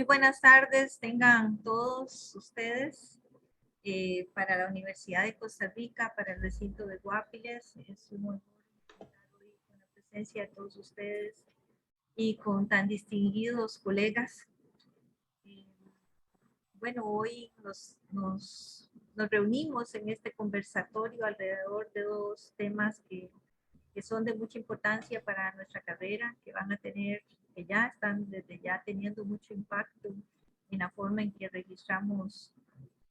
Muy buenas tardes, tengan todos ustedes para la Universidad de Costa Rica, para el recinto de Guapiles. Es un honor estar hoy con la presencia de todos ustedes y con tan distinguidos colegas. Bueno, hoy nos reunimos en este conversatorio alrededor de dos temas que son de mucha importancia para nuestra carrera, que van a tener, que ya están desde ya teniendo mucho impacto en la forma en que registramos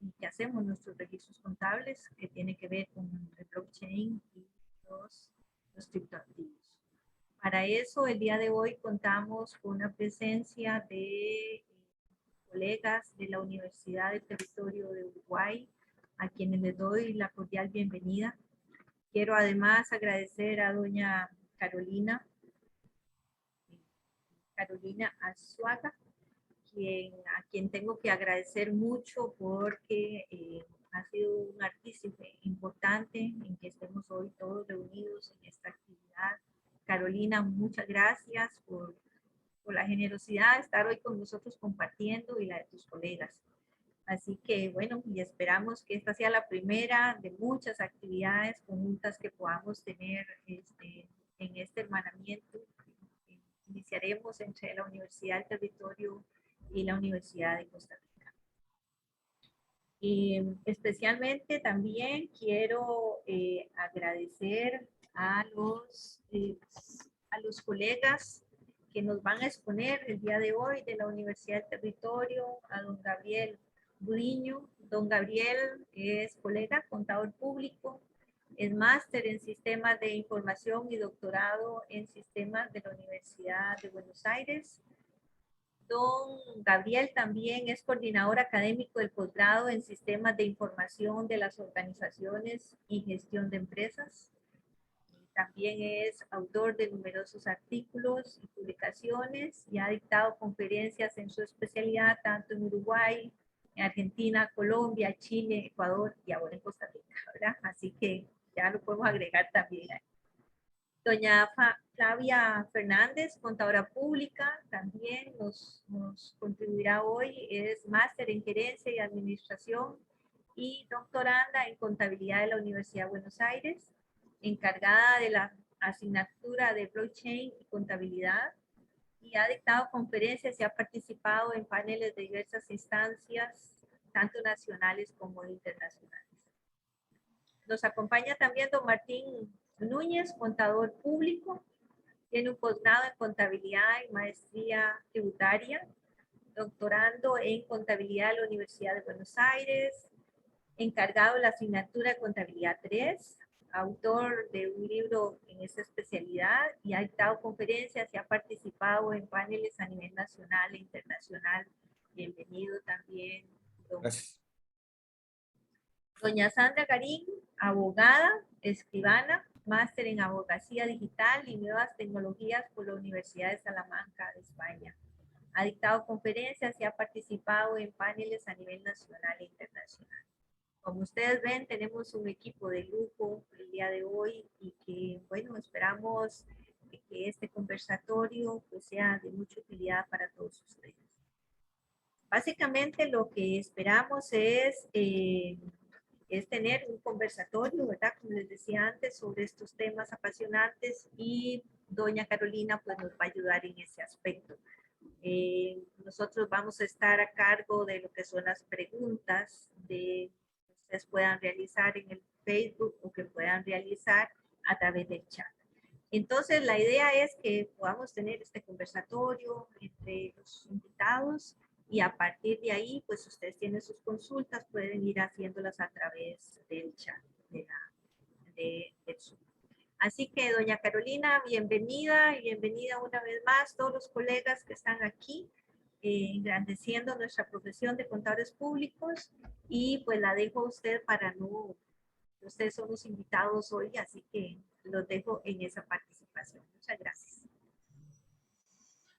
y que hacemos nuestros registros contables, que tiene que ver con el blockchain y los criptoactivos. Para eso, el día de hoy contamos con una presencia de colegas de la Universidad del Territorio de Uruguay, a quienes les doy la cordial bienvenida. Quiero además agradecer a doña Carolina Azuaga, a quien tengo que agradecer mucho porque ha sido un artífice importante en que estemos hoy todos reunidos en esta actividad. Carolina, muchas gracias por la generosidad de estar hoy con nosotros compartiendo y la de tus colegas. Así que bueno, y esperamos que esta sea la primera de muchas actividades conjuntas que podamos tener en este hermanamiento. Iniciaremos entre la Universidad del Territorio y la Universidad de Costa Rica. Y especialmente también quiero agradecer a los colegas que nos van a exponer el día de hoy de la Universidad del Territorio, a don Gabriel Budiño. Don Gabriel es colega, contador público, es máster en sistemas de información y doctorado en sistemas de la Universidad de Buenos Aires. Don Gabriel también es coordinador académico del posgrado en sistemas de información de las organizaciones y gestión de empresas. También es autor de numerosos artículos y publicaciones y ha dictado conferencias en su especialidad tanto en Uruguay, en Argentina, Colombia, Chile, Ecuador y ahora en Costa Rica, ¿verdad? Así que ya lo podemos agregar también ahí. Doña Flavia Fernández, contadora pública, también nos contribuirá hoy, es máster en gerencia y administración y doctoranda en contabilidad de la Universidad de Buenos Aires, encargada de la asignatura de blockchain y contabilidad, y ha dictado conferencias y ha participado en paneles de diversas instancias, tanto nacionales como internacionales. Nos acompaña también don Martín Núñez, contador público, tiene un posgrado en contabilidad y maestría tributaria, doctorando en contabilidad de la Universidad de Buenos Aires, encargado de la asignatura de contabilidad 3, autor de un libro en esta especialidad y ha dictado conferencias y ha participado en paneles a nivel nacional e internacional. Bienvenido también, don. Gracias. Doña Sandra Garín, abogada, escribana, máster en abogacía digital y nuevas tecnologías por la Universidad de Salamanca de España. Ha dictado conferencias y ha participado en paneles a nivel nacional e internacional. Como ustedes ven, tenemos un equipo de lujo el día de hoy y que, bueno, esperamos que este conversatorio pues, sea de mucha utilidad para todos ustedes. Básicamente lo que esperamos es tener un conversatorio, ¿verdad? Como les decía antes, sobre estos temas apasionantes y doña Carolina pues nos va a ayudar en ese aspecto. Nosotros vamos a estar a cargo de lo que son las preguntas que ustedes puedan realizar en el Facebook o que puedan realizar a través del chat. Entonces, la idea es que podamos tener este conversatorio entre los invitados y a partir de ahí, pues ustedes tienen sus consultas, pueden ir haciéndolas a través del chat del Zoom. Así que, doña Carolina, bienvenida y bienvenida una vez más todos los colegas que están aquí, engrandeciendo nuestra profesión de contadores públicos y pues la dejo a usted para no, ustedes son los invitados hoy, así que los dejo en esa participación. Muchas gracias.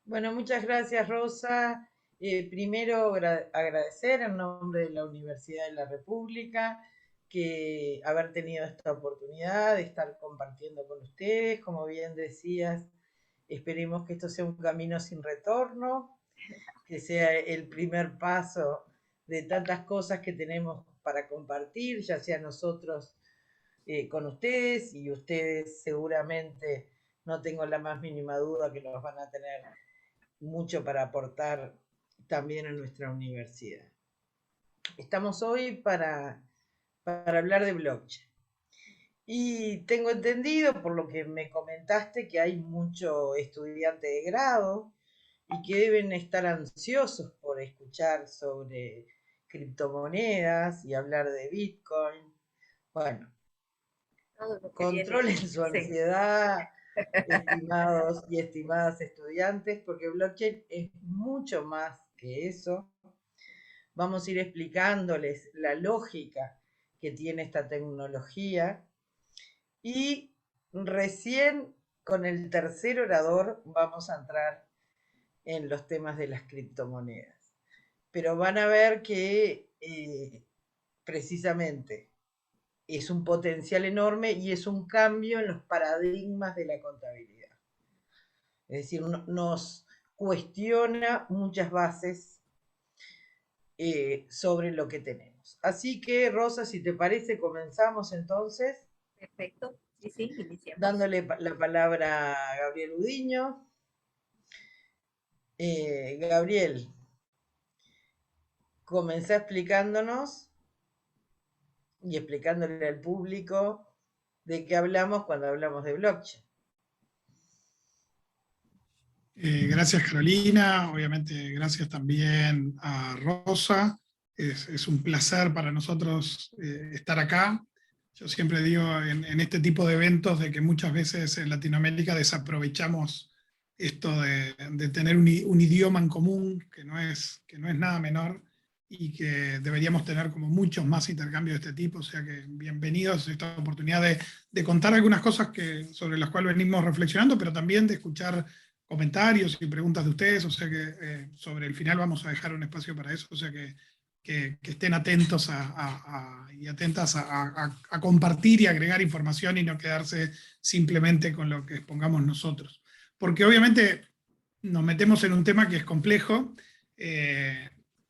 Bueno, muchas gracias, Rosa. Primero, agradecer en nombre de la Universidad de la República que haber tenido esta oportunidad de estar compartiendo con ustedes. Como bien decías, esperemos que esto sea un camino sin retorno. que sea el primer paso de tantas cosas que tenemos para compartir, ya sea nosotros con ustedes y ustedes seguramente, no tengo la más mínima duda que nos van a tener mucho para aportar también en nuestra universidad. Estamos hoy para hablar de blockchain. Y tengo entendido, por lo que me comentaste, que hay mucho estudiante de grado y que deben estar ansiosos por escuchar sobre criptomonedas y hablar de Bitcoin. Bueno, Todo lo que viene. controlen su Sí, ansiedad, estimados y estimadas estudiantes, porque blockchain es mucho más que eso. Vamos a ir explicándoles la lógica que tiene esta tecnología y recién con el tercer orador vamos a entrar en los temas de las criptomonedas. Pero van a ver que precisamente es un potencial enorme y es un cambio en los paradigmas de la contabilidad. Es decir, nos cuestiona muchas bases sobre lo que tenemos. Así que, Rosa, si te parece, comenzamos entonces perfecto. Sí, sí, iniciemos. dándole la palabra a Gabriel Udiño. Gabriel, comenzá explicándonos y explicándole al público de qué hablamos cuando hablamos de blockchain. Gracias Carolina, obviamente gracias también a Rosa. Es un placer para nosotros estar acá. Yo siempre digo en este tipo de eventos de que muchas veces en Latinoamérica desaprovechamos esto de tener un idioma en común, que no es nada menor, y que deberíamos tener como muchos más intercambios de este tipo. O sea que bienvenidos a esta oportunidad de contar algunas cosas sobre las cuales venimos reflexionando, pero también de escuchar comentarios y preguntas de ustedes, o sea que sobre el final vamos a dejar un espacio para eso, o sea que estén atentos y atentas a compartir y agregar información y no quedarse simplemente con lo que expongamos nosotros. Porque obviamente nos metemos en un tema que es complejo,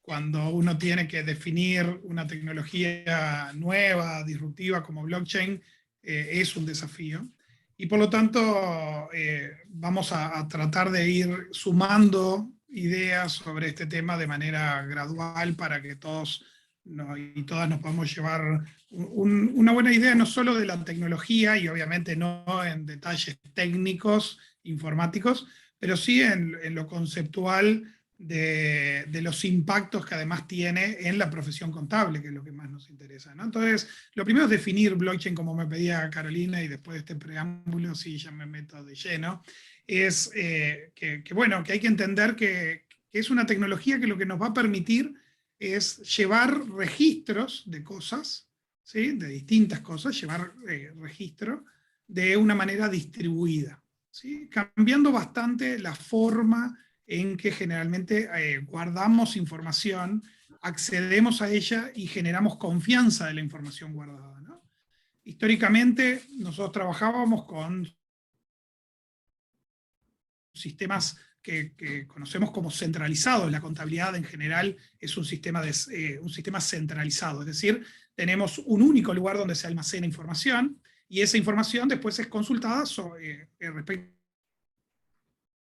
cuando uno tiene que definir una tecnología nueva, disruptiva como blockchain, es un desafío. Y por lo tanto, vamos a tratar de ir sumando ideas sobre este tema de manera gradual para que todos y todas nos podamos llevar una buena idea no solo de la tecnología y obviamente no en detalles técnicos, informáticos, pero sí en lo conceptual de los impactos que además tiene en la profesión contable, que es lo que más nos interesa, ¿no? Entonces, lo primero es definir blockchain, como me pedía Carolina, y después de este preámbulo, sí, ya me meto de lleno, es bueno, que hay que entender que es una tecnología que lo que nos va a permitir es llevar registros de cosas, ¿sí? De distintas cosas, llevar registro de una manera distribuida, ¿sí? Cambiando bastante la forma en que generalmente guardamos información, accedemos a ella y generamos confianza de la información guardada, ¿no? Históricamente nosotros trabajábamos con sistemas que conocemos como centralizados. La contabilidad en general es un sistema centralizado, es decir, tenemos un único lugar donde se almacena información y esa información después es consultada respecto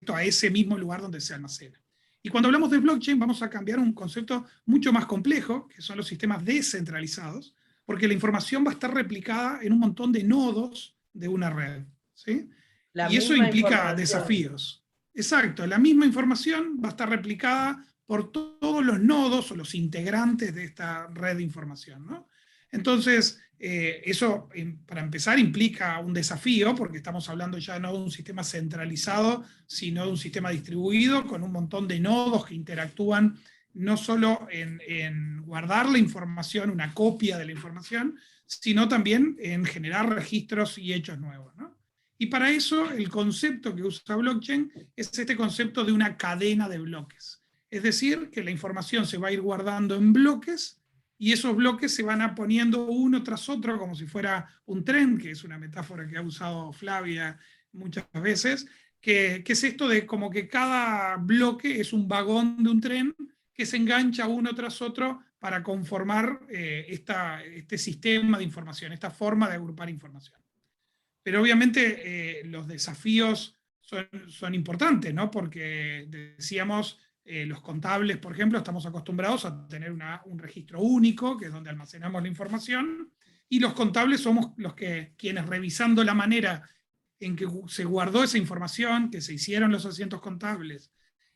a ese mismo lugar donde se almacena. Y cuando hablamos de blockchain vamos a cambiar un concepto mucho más complejo, que son los sistemas descentralizados, porque la información va a estar replicada en un montón de nodos de una red, ¿sí? La Y eso misma implica información. desafíos. Exacto, la misma información va a estar replicada por todos los nodos o los integrantes de esta red de información, ¿no? Entonces, eso para empezar implica un desafío, porque estamos hablando ya no de un sistema centralizado, sino de un sistema distribuido con un montón de nodos que interactúan no solo en guardar la información, una copia de la información, sino también en generar registros y hechos nuevos, ¿no? Y para eso el concepto que usa blockchain es este concepto de una cadena de bloques. Es decir, que la información se va a ir guardando en bloques y esos bloques se van a poniendo uno tras otro como si fuera un tren, que es una metáfora que ha usado Flavia muchas veces, que es esto de como que cada bloque es un vagón de un tren que se engancha uno tras otro para conformar este sistema de información, esta forma de agrupar información. Pero obviamente los desafíos son importantes, ¿no? Porque decíamos, los contables, por ejemplo, estamos acostumbrados a tener un registro único, que es donde almacenamos la información, y los contables somos quienes revisando la manera en que se guardó esa información, que se hicieron los asientos contables,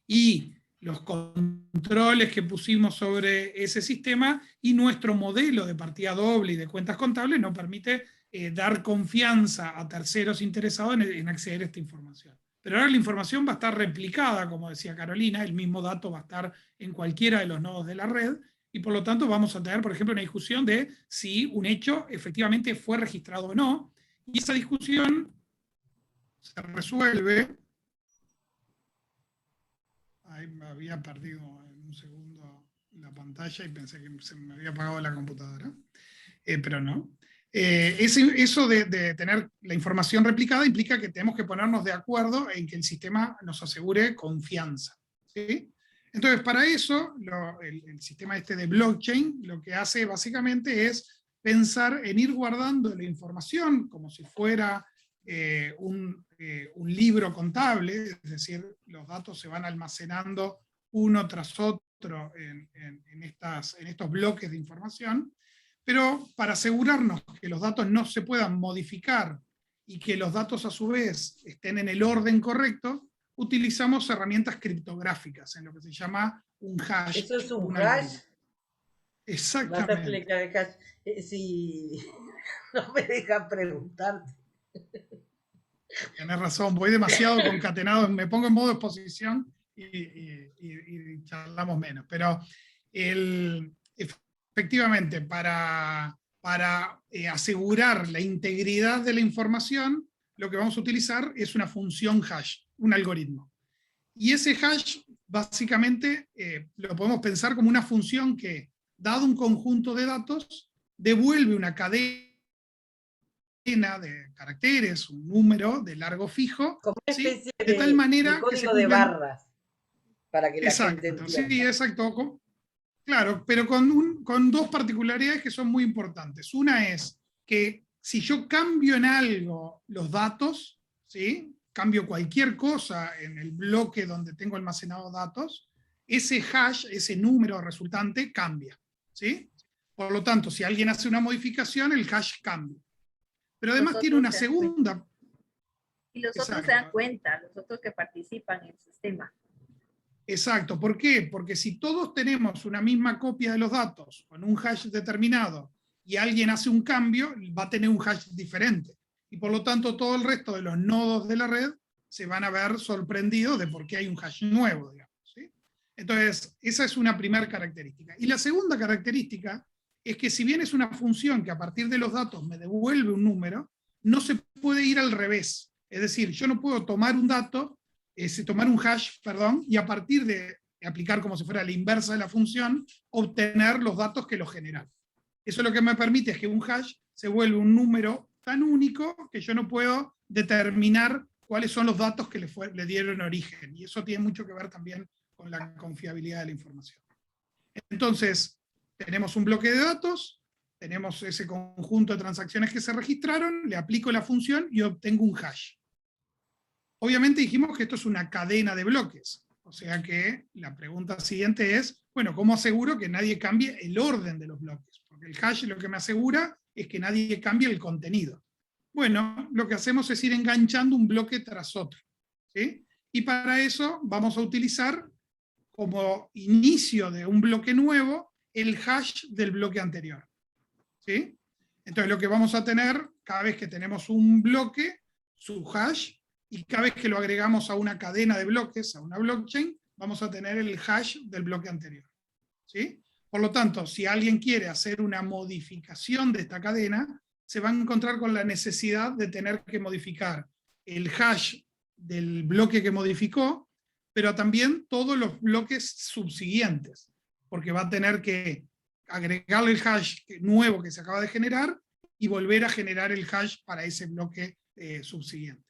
y los controles que pusimos sobre ese sistema, y nuestro modelo de partida doble y de cuentas contables nos permite dar confianza a terceros interesados en acceder a esta información. Pero ahora la información va a estar replicada, como decía Carolina, el mismo dato va a estar en cualquiera de los nodos de la red, y por lo tanto vamos a tener, por ejemplo, una discusión de si un hecho efectivamente fue registrado o no, y esa discusión se resuelve. Ahí me había perdido en un segundo la pantalla y pensé que se me había apagado la computadora, pero no. Eso de tener la información replicada implica que tenemos que ponernos de acuerdo en que el sistema nos asegure confianza, ¿sí? Entonces, para eso, el sistema este de blockchain lo que hace básicamente es pensar en ir guardando la información como si fuera un libro contable, es decir, los datos se van almacenando uno tras otro en estos bloques de información, pero para asegurarnos que los datos no se puedan modificar y que los datos a su vez estén en el orden correcto, utilizamos herramientas criptográficas en lo que se llama un hash. ¿Eso es un hash? Exactamente. ¿Vas a explicar el hash? Si no me dejan preguntarte. Tienes razón, voy demasiado concatenado, me pongo en modo exposición y charlamos menos. Pero efectivamente, para asegurar la integridad de la información, lo que vamos a utilizar es una función hash, un algoritmo. Y ese hash, básicamente, lo podemos pensar como una función que, dado un conjunto de datos, devuelve una cadena de caracteres, un número de largo fijo, como una ¿sí? especie De tal manera de que se código de cumplan... barras, para que la gente Exacto, entienda. sí, exacto. Claro, pero con dos particularidades que son muy importantes. Una es que si yo cambio en algo los datos, ¿sí? Cambio cualquier cosa en el bloque donde tengo almacenados datos, ese hash, ese número resultante, cambia, ¿sí? Por lo tanto, si alguien hace una modificación, el hash cambia. Pero además tiene una segunda... Y los otros se dan cuenta, los otros que participan en el sistema. Exacto, ¿por qué? Porque si todos tenemos una misma copia de los datos con un hash determinado y alguien hace un cambio, va a tener un hash diferente. Y por lo tanto todo el resto de los nodos de la red se van a ver sorprendidos de por qué hay un hash nuevo, digamos, ¿sí? Entonces, esa es una primera característica. Y la segunda característica es que si bien es una función que a partir de los datos me devuelve un número, no se puede ir al revés. Es decir, yo no puedo tomar un dato, tomar un hash, perdón, y a partir de aplicar como si fuera la inversa de la función, obtener los datos que lo generan. Eso lo que me permite es que un hash se vuelve un número tan único que yo no puedo determinar cuáles son los datos que le dieron origen. Y eso tiene mucho que ver también con la confiabilidad de la información. Entonces, tenemos un bloque de datos, tenemos ese conjunto de transacciones que se registraron, le aplico la función y obtengo un hash. Obviamente dijimos que esto es una cadena de bloques, o sea que la pregunta siguiente es, bueno, ¿cómo aseguro que nadie cambie el orden de los bloques? Porque el hash lo que me asegura es que nadie cambie el contenido. Bueno, lo que hacemos es ir enganchando un bloque tras otro, ¿sí? Y para eso vamos a utilizar como inicio de un bloque nuevo el hash del bloque anterior, ¿sí? Entonces lo que vamos a tener, cada vez que tenemos un bloque, su hash, y cada vez que lo agregamos a una cadena de bloques, a una blockchain, vamos a tener el hash del bloque anterior, ¿sí? Por lo tanto, si alguien quiere hacer una modificación de esta cadena, se va a encontrar con la necesidad de tener que modificar el hash del bloque que modificó, pero también todos los bloques subsiguientes, porque va a tener que agregarle el hash nuevo que se acaba de generar y volver a generar el hash para ese bloque subsiguiente.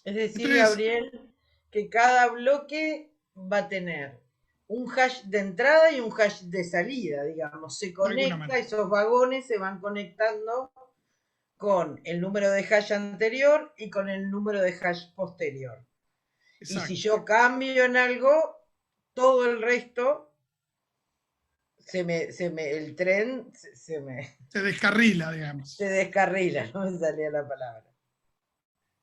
Es decir, Entonces, Gabriel, que cada bloque va a tener un hash de entrada y un hash de salida, digamos. Se de alguna conecta, manera. esos vagones se van conectando con el número de hash anterior y con el número de hash posterior. Y si Exacto. yo cambio en algo, todo el resto, el tren Se descarrila, se digamos. descarrila, no me salía la palabra.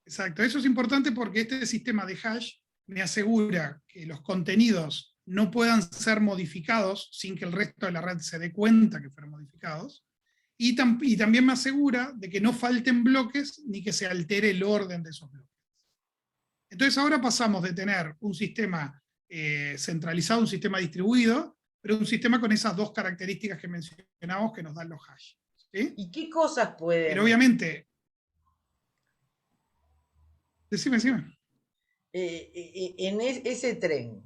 Exacto. Eso es importante porque este sistema de hash me asegura que los contenidos no puedan ser modificados sin que el resto de la red se dé cuenta que fueron modificados. Y también me asegura de que no falten bloques ni que se altere el orden de esos bloques. Entonces ahora pasamos de tener un sistema centralizado, un sistema distribuido, pero un sistema con esas dos características que mencionamos que nos dan los hash. ¿Sí? ¿Y qué cosas Pero pueden, obviamente, decime. en ese tren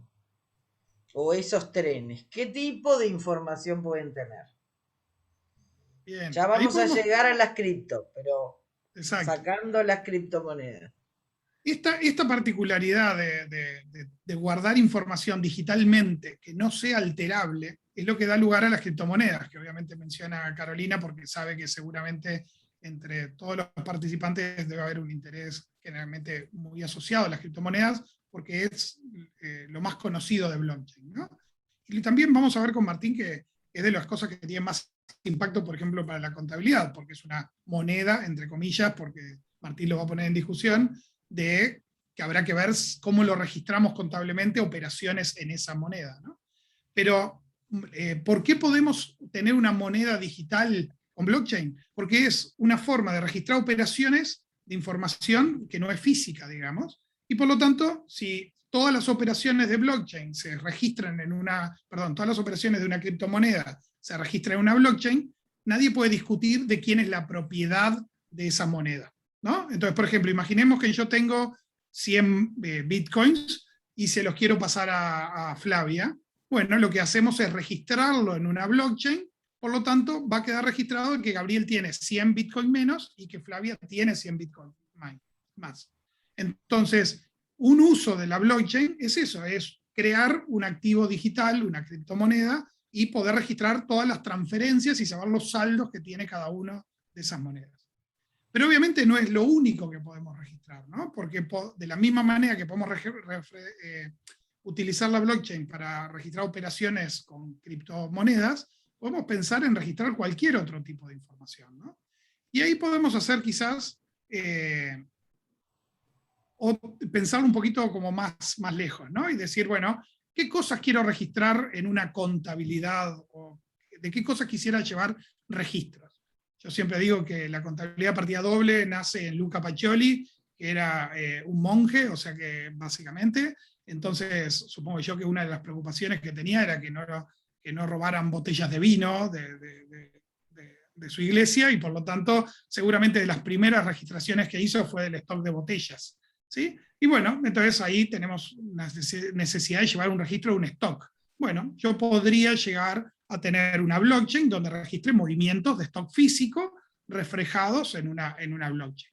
o esos trenes, qué tipo de información pueden tener? Bien, Ya ahí vamos a podemos, llegar a las cripto, pero exacto. sacando las criptomonedas. Esta particularidad de guardar información digitalmente que no sea alterable es lo que da lugar a las criptomonedas, que obviamente menciona Carolina porque sabe que seguramente entre todos los participantes debe haber un interés generalmente muy asociado a las criptomonedas porque es lo más conocido de blockchain, ¿no? Y también vamos a ver con Martín que es de las cosas que tienen más impacto, por ejemplo, para la contabilidad, porque es una moneda, entre comillas, porque Martín lo va a poner en discusión, de que habrá que ver cómo lo registramos contablemente, operaciones en esa moneda, ¿no? Pero, ¿por qué podemos tener una moneda digital con blockchain? Porque es una forma de registrar operaciones de información que no es física, digamos, y por lo tanto, si todas las operaciones de blockchain se registran en una, perdón, todas las operaciones de una criptomoneda se registran en una blockchain, nadie puede discutir de quién es la propiedad de esa moneda, ¿no? Entonces, por ejemplo, imaginemos que yo tengo 100 bitcoins y se los quiero pasar a Flavia. Bueno, lo que hacemos es registrarlo en una blockchain, por lo tanto va a quedar registrado que Gabriel tiene 100 bitcoin menos y que Flavia tiene 100 bitcoin más. Entonces, un uso de la blockchain es eso, es crear un activo digital, una criptomoneda, y poder registrar todas las transferencias y saber los saldos que tiene cada una de esas monedas. Pero obviamente no es lo único que podemos registrar, ¿no? Porque de la misma manera que podemos utilizar la blockchain para registrar operaciones con criptomonedas, podemos pensar en registrar cualquier otro tipo de información, ¿no? Y ahí podemos hacer quizás, o pensar un poquito como más lejos, ¿no? Y decir, bueno, ¿qué cosas quiero registrar en una contabilidad? ¿O de qué cosas quisiera llevar registros? Yo siempre digo que la contabilidad partida doble nace en Luca Pacioli, que era un monje, o sea que básicamente, entonces supongo yo que una de las preocupaciones que tenía era que no robaran botellas de vino de su iglesia, y por lo tanto seguramente de las primeras registraciones que hizo fue del stock de botellas. ¿Sí? Y bueno, entonces ahí tenemos una necesidad de llevar un registro de un stock. Bueno, yo podría llegar a tener una blockchain donde registre movimientos de stock físico reflejados en una blockchain.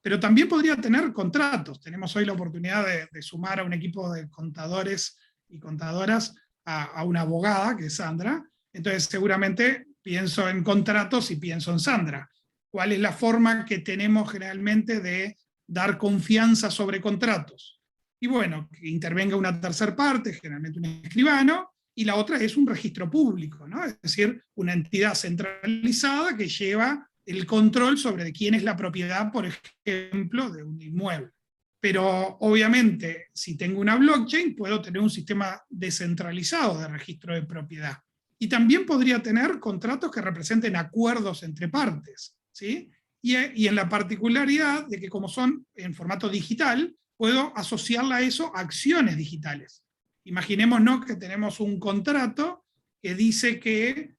Pero también podría tener contratos. Tenemos hoy la oportunidad de sumar a un equipo de contadores y contadoras a una abogada, que es Sandra. Entonces seguramente pienso en contratos y pienso en Sandra. ¿Cuál es la forma que tenemos generalmente de dar confianza sobre contratos? Y bueno, que intervenga una tercera parte, generalmente un escribano, y la otra es un registro público, ¿no? Es decir, una entidad centralizada que lleva el control sobre quién es la propiedad, por ejemplo, de un inmueble. Pero obviamente, si tengo una blockchain, puedo tener un sistema descentralizado de registro de propiedad. Y también podría tener contratos que representen acuerdos entre partes, ¿sí? Y en la particularidad de que como son en formato digital, puedo asociarla a eso a acciones digitales. Imaginémonos que tenemos un contrato que dice que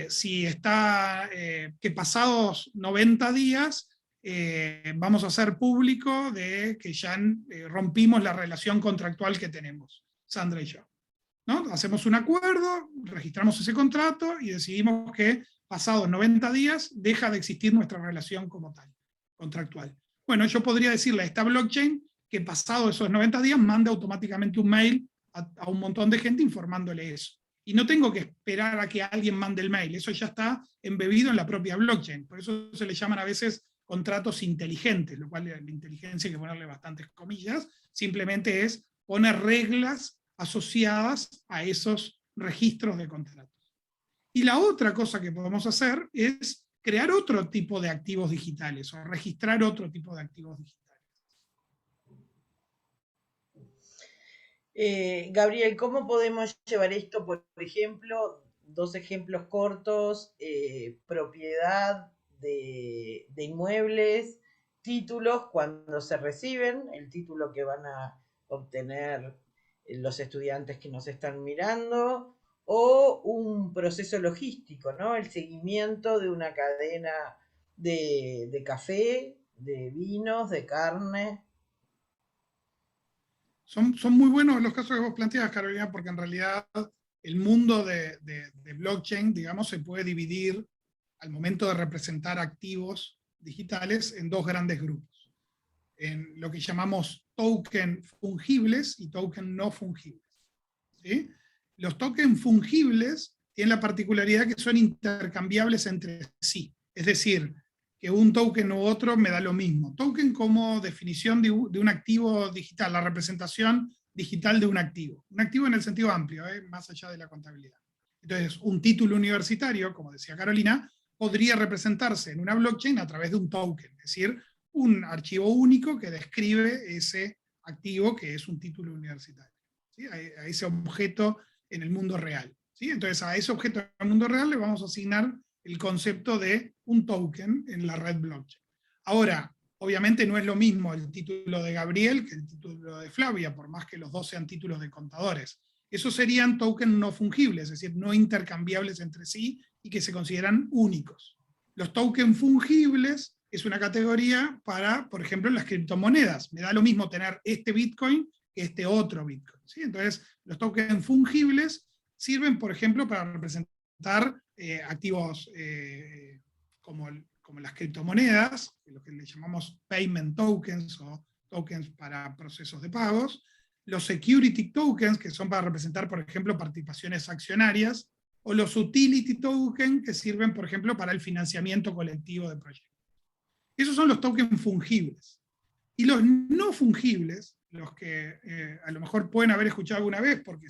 si está, que pasados 90 días vamos a hacer público de que ya rompimos la relación contractual que tenemos, Sandra y yo, ¿no? Hacemos un acuerdo, registramos ese contrato y decidimos que pasados 90 días deja de existir nuestra relación como tal, contractual. Bueno, yo podría decirle a esta blockchain que pasado esos 90 días mande automáticamente un mail a un montón de gente informándole eso. Y no tengo que esperar a que alguien mande el mail, eso ya está embebido en la propia blockchain. Por eso se le llaman a veces contratos inteligentes, lo cual la inteligencia hay que ponerle bastantes comillas, simplemente es poner reglas asociadas a esos registros de contratos. Y la otra cosa que podemos hacer es crear otro tipo de activos digitales o registrar otro tipo de activos digitales. Gabriel, ¿cómo podemos llevar esto, por ejemplo, dos ejemplos cortos, propiedad de inmuebles, títulos cuando se reciben, el título que van a obtener los estudiantes que nos están mirando, o un proceso logístico, ¿no? El seguimiento de una cadena de café, de vinos, de carne? Son muy buenos los casos que vos planteas, Carolina, porque en realidad el mundo de blockchain, digamos, se puede dividir al momento de representar activos digitales en dos grandes grupos. En lo que llamamos token fungibles y token no fungibles. ¿Sí? Los tokens fungibles tienen la particularidad que son intercambiables entre sí. Es decir, que un token u otro me da lo mismo. Token como definición de un activo digital, la representación digital de un activo. Un activo en el sentido amplio, más allá de la contabilidad. Entonces, un título universitario, como decía Carolina, podría representarse en una blockchain a través de un token, es decir, un archivo único que describe ese activo que es un título universitario, ¿sí? A ese objeto en el mundo real, ¿sí? Entonces, a ese objeto en el mundo real le vamos a asignar el concepto de un token en la red blockchain. Ahora, obviamente no es lo mismo el título de Gabriel que el título de Flavia, por más que los dos sean títulos de contadores. Esos serían tokens no fungibles, es decir, no intercambiables entre sí y que se consideran únicos. Los tokens fungibles es una categoría para, por ejemplo, las criptomonedas. Me da lo mismo tener este Bitcoin que este otro Bitcoin, ¿sí? Entonces, los tokens fungibles sirven, por ejemplo, para representar activos como las criptomonedas, lo que le llamamos payment tokens o tokens para procesos de pagos, los security tokens, que son para representar, por ejemplo, participaciones accionarias, o los utility tokens, que sirven, por ejemplo, para el financiamiento colectivo de proyectos. Esos son los tokens fungibles. Y los no fungibles, los que a lo mejor pueden haber escuchado alguna vez, porque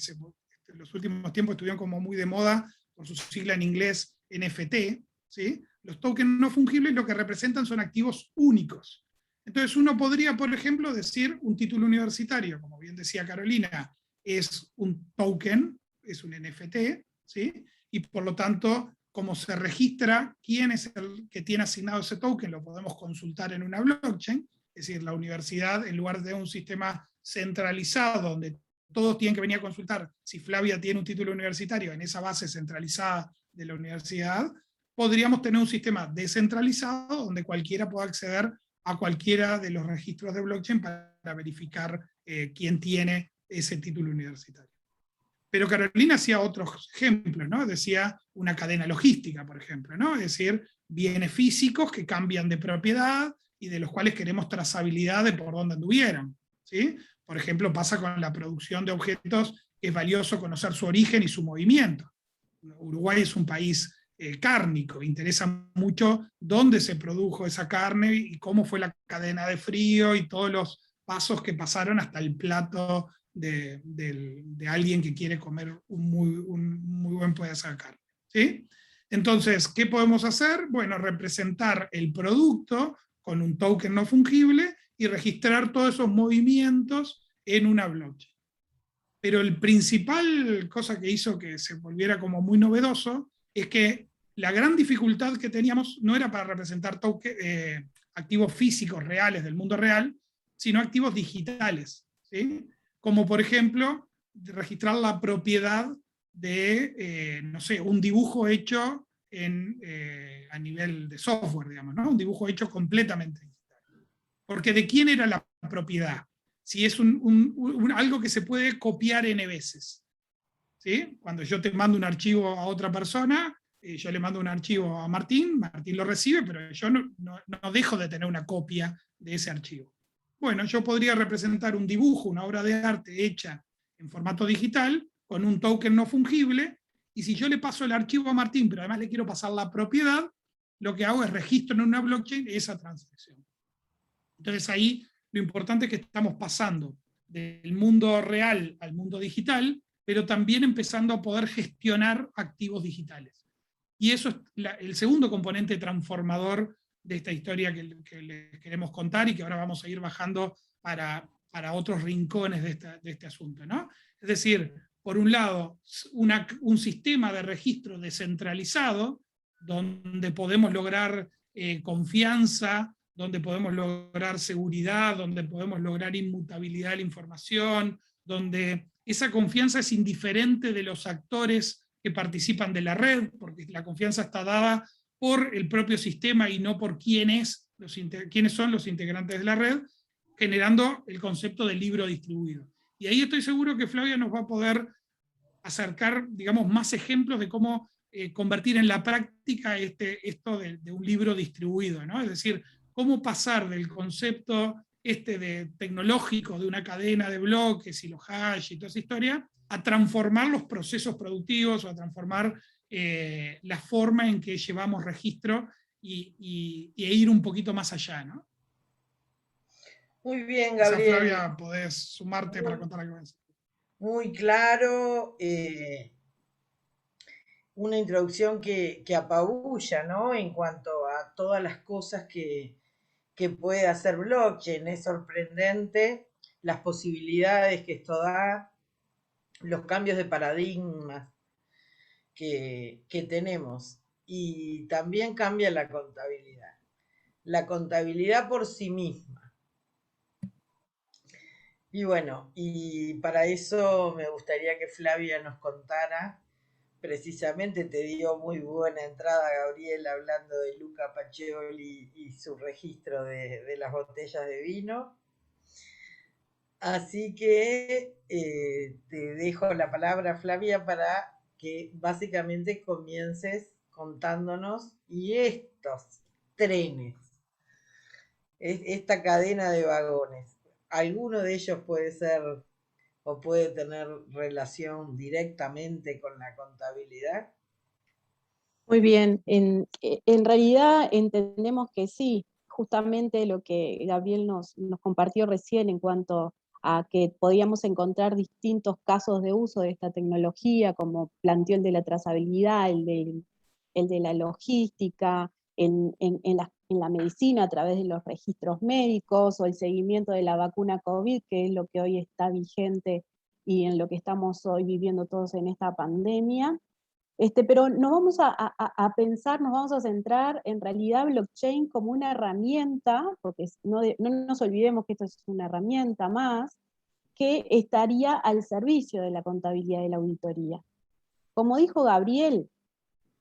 en los últimos tiempos estuvieron como muy de moda por su sigla en inglés NFT, ¿sí? Los tokens no fungibles lo que representan son activos únicos. Entonces uno podría, por ejemplo, decir un título universitario, como bien decía Carolina, es un token, es un NFT, ¿sí? Y por lo tanto, como se registra quién es el que tiene asignado ese token, lo podemos consultar en una blockchain, es decir, la universidad, en lugar de un sistema centralizado donde todos tienen que venir a consultar si Flavia tiene un título universitario en esa base centralizada de la universidad, podríamos tener un sistema descentralizado donde cualquiera pueda acceder a cualquiera de los registros de blockchain para verificar quién tiene ese título universitario. Pero Carolina hacía otros ejemplos, ¿no? Decía una cadena logística, por ejemplo, ¿no? Es decir, bienes físicos que cambian de propiedad y de los cuales queremos trazabilidad de por dónde anduvieron, ¿sí? Por ejemplo, pasa con la producción de objetos, que es valioso conocer su origen y su movimiento. Uruguay es un país cárnico, interesa mucho dónde se produjo esa carne y cómo fue la cadena de frío y todos los pasos que pasaron hasta el plato de alguien que quiere comer un muy buen pedazo de carne, ¿sí? Entonces, ¿qué podemos hacer? Bueno, representar el producto con un token no fungible y registrar todos esos movimientos en una blockchain. Pero el principal cosa que hizo que se volviera como muy novedoso es que la gran dificultad que teníamos no era para representar activos físicos reales del mundo real, sino activos digitales, ¿sí? Como por ejemplo, registrar la propiedad de, no sé, un dibujo hecho a nivel de software, digamos, ¿no? Un dibujo hecho completamente digital. Porque ¿de quién era la propiedad? Si es algo que se puede copiar n veces, ¿sí? Cuando yo te mando un archivo a otra persona, yo le mando un archivo a Martín, Martín lo recibe, pero yo no dejo de tener una copia de ese archivo. Bueno, yo podría representar un dibujo, una obra de arte hecha en formato digital, con un token no fungible, y si yo le paso el archivo a Martín, pero además le quiero pasar la propiedad, lo que hago es registro en una blockchain esa transacción. Entonces ahí lo importante es que estamos pasando del mundo real al mundo digital, pero también empezando a poder gestionar activos digitales. Y eso es el segundo componente transformador de esta historia que les queremos contar y que ahora vamos a ir bajando para otros rincones de este asunto, ¿no? Es decir, por un lado, un sistema de registro descentralizado, donde podemos lograr confianza, donde podemos lograr seguridad, donde podemos lograr inmutabilidad de la información, donde esa confianza es indiferente de los actores que participan de la red, porque la confianza está dada por el propio sistema y no por quiénes son los integrantes de la red, generando el concepto de libro distribuido. Y ahí estoy seguro que Flavia nos va a poder acercar, digamos, más ejemplos de cómo convertir en la práctica esto de un libro distribuido, ¿no? Es decir, cómo pasar del concepto de tecnológico de una cadena de bloques y los hash y toda esa historia, a transformar los procesos productivos o a transformar la forma en que llevamos registro e ir un poquito más allá, ¿no? Muy bien, Quizás, Gabriel. Flavia, podés sumarte para contar algo más. Muy claro, una introducción que apabulla, ¿no? En cuanto a todas las cosas que puede hacer blockchain. Es sorprendente las posibilidades que esto da, los cambios de paradigmas que tenemos. Y también cambia la contabilidad. La contabilidad por sí misma. Y bueno, y para eso me gustaría que Flavia nos contara. Precisamente te dio muy buena entrada, Gabriel, hablando de Luca Pacioli y su registro de las botellas de vino. Así que te dejo la palabra, Flavia, para que básicamente comiences contándonos y estos trenes, esta cadena de vagones. ¿Alguno de ellos puede ser o puede tener relación directamente con la contabilidad? Muy bien, en realidad entendemos que sí, justamente lo que Gabriel nos compartió recién en cuanto a que podíamos encontrar distintos casos de uso de esta tecnología, como planteó el de la trazabilidad, el de la logística, en la medicina a través de los registros médicos, o el seguimiento de la vacuna COVID, que es lo que hoy está vigente y en lo que estamos hoy viviendo todos en esta pandemia. Pero nos vamos a pensar, nos vamos a centrar en realidad blockchain como una herramienta, porque no nos olvidemos que esto es una herramienta más, que estaría al servicio de la contabilidad y la auditoría. Como dijo Gabriel,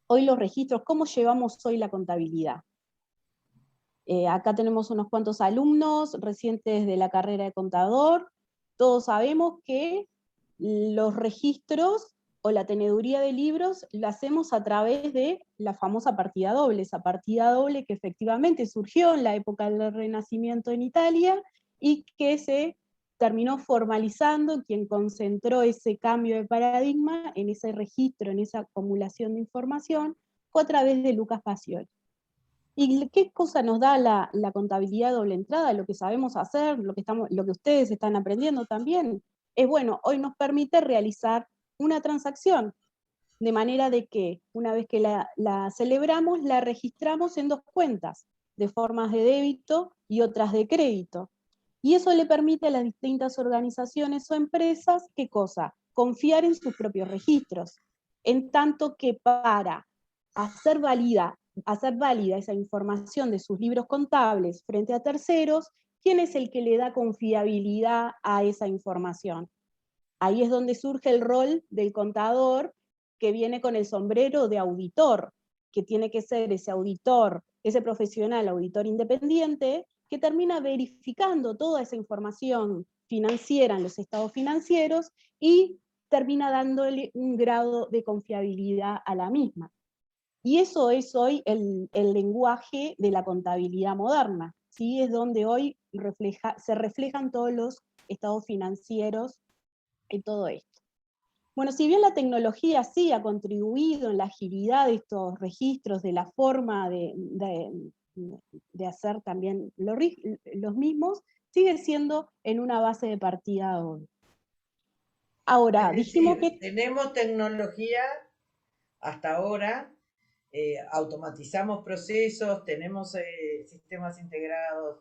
hoy los registros, ¿cómo llevamos hoy la contabilidad? Acá tenemos unos cuantos alumnos recientes de la carrera de contador. Todos sabemos que los registros o la teneduría de libros la hacemos a través de la famosa partida doble, esa partida doble que efectivamente surgió en la época del Renacimiento en Italia y que se terminó formalizando. Quien concentró ese cambio de paradigma en ese registro, en esa acumulación de información, fue a través de Lucas Pacioli. ¿Y qué cosa nos da la contabilidad de doble entrada? Lo que sabemos hacer, lo que ustedes están aprendiendo también, es bueno, hoy nos permite realizar una transacción, de manera de que una vez que la celebramos, la registramos en dos cuentas, de formas de débito y otras de crédito. Y eso le permite a las distintas organizaciones o empresas, ¿qué cosa? Confiar en sus propios registros, en tanto que para hacer válida esa información de sus libros contables frente a terceros, ¿quién es el que le da confiabilidad a esa información? Ahí es donde surge el rol del contador, que viene con el sombrero de auditor, que tiene que ser ese auditor, ese profesional auditor independiente, que termina verificando toda esa información financiera en los estados financieros y termina dándole un grado de confiabilidad a la misma. Y eso es hoy el lenguaje de la contabilidad moderna. ¿sí? Es donde hoy se reflejan todos los estados financieros y todo esto. Bueno, si bien la tecnología sí ha contribuido en la agilidad de estos registros, de la forma de hacer también los mismos, sigue siendo en una base de partida doble. Ahora, Es dijimos decir, que... tenemos tecnología hasta ahora, automatizamos procesos, tenemos sistemas integrados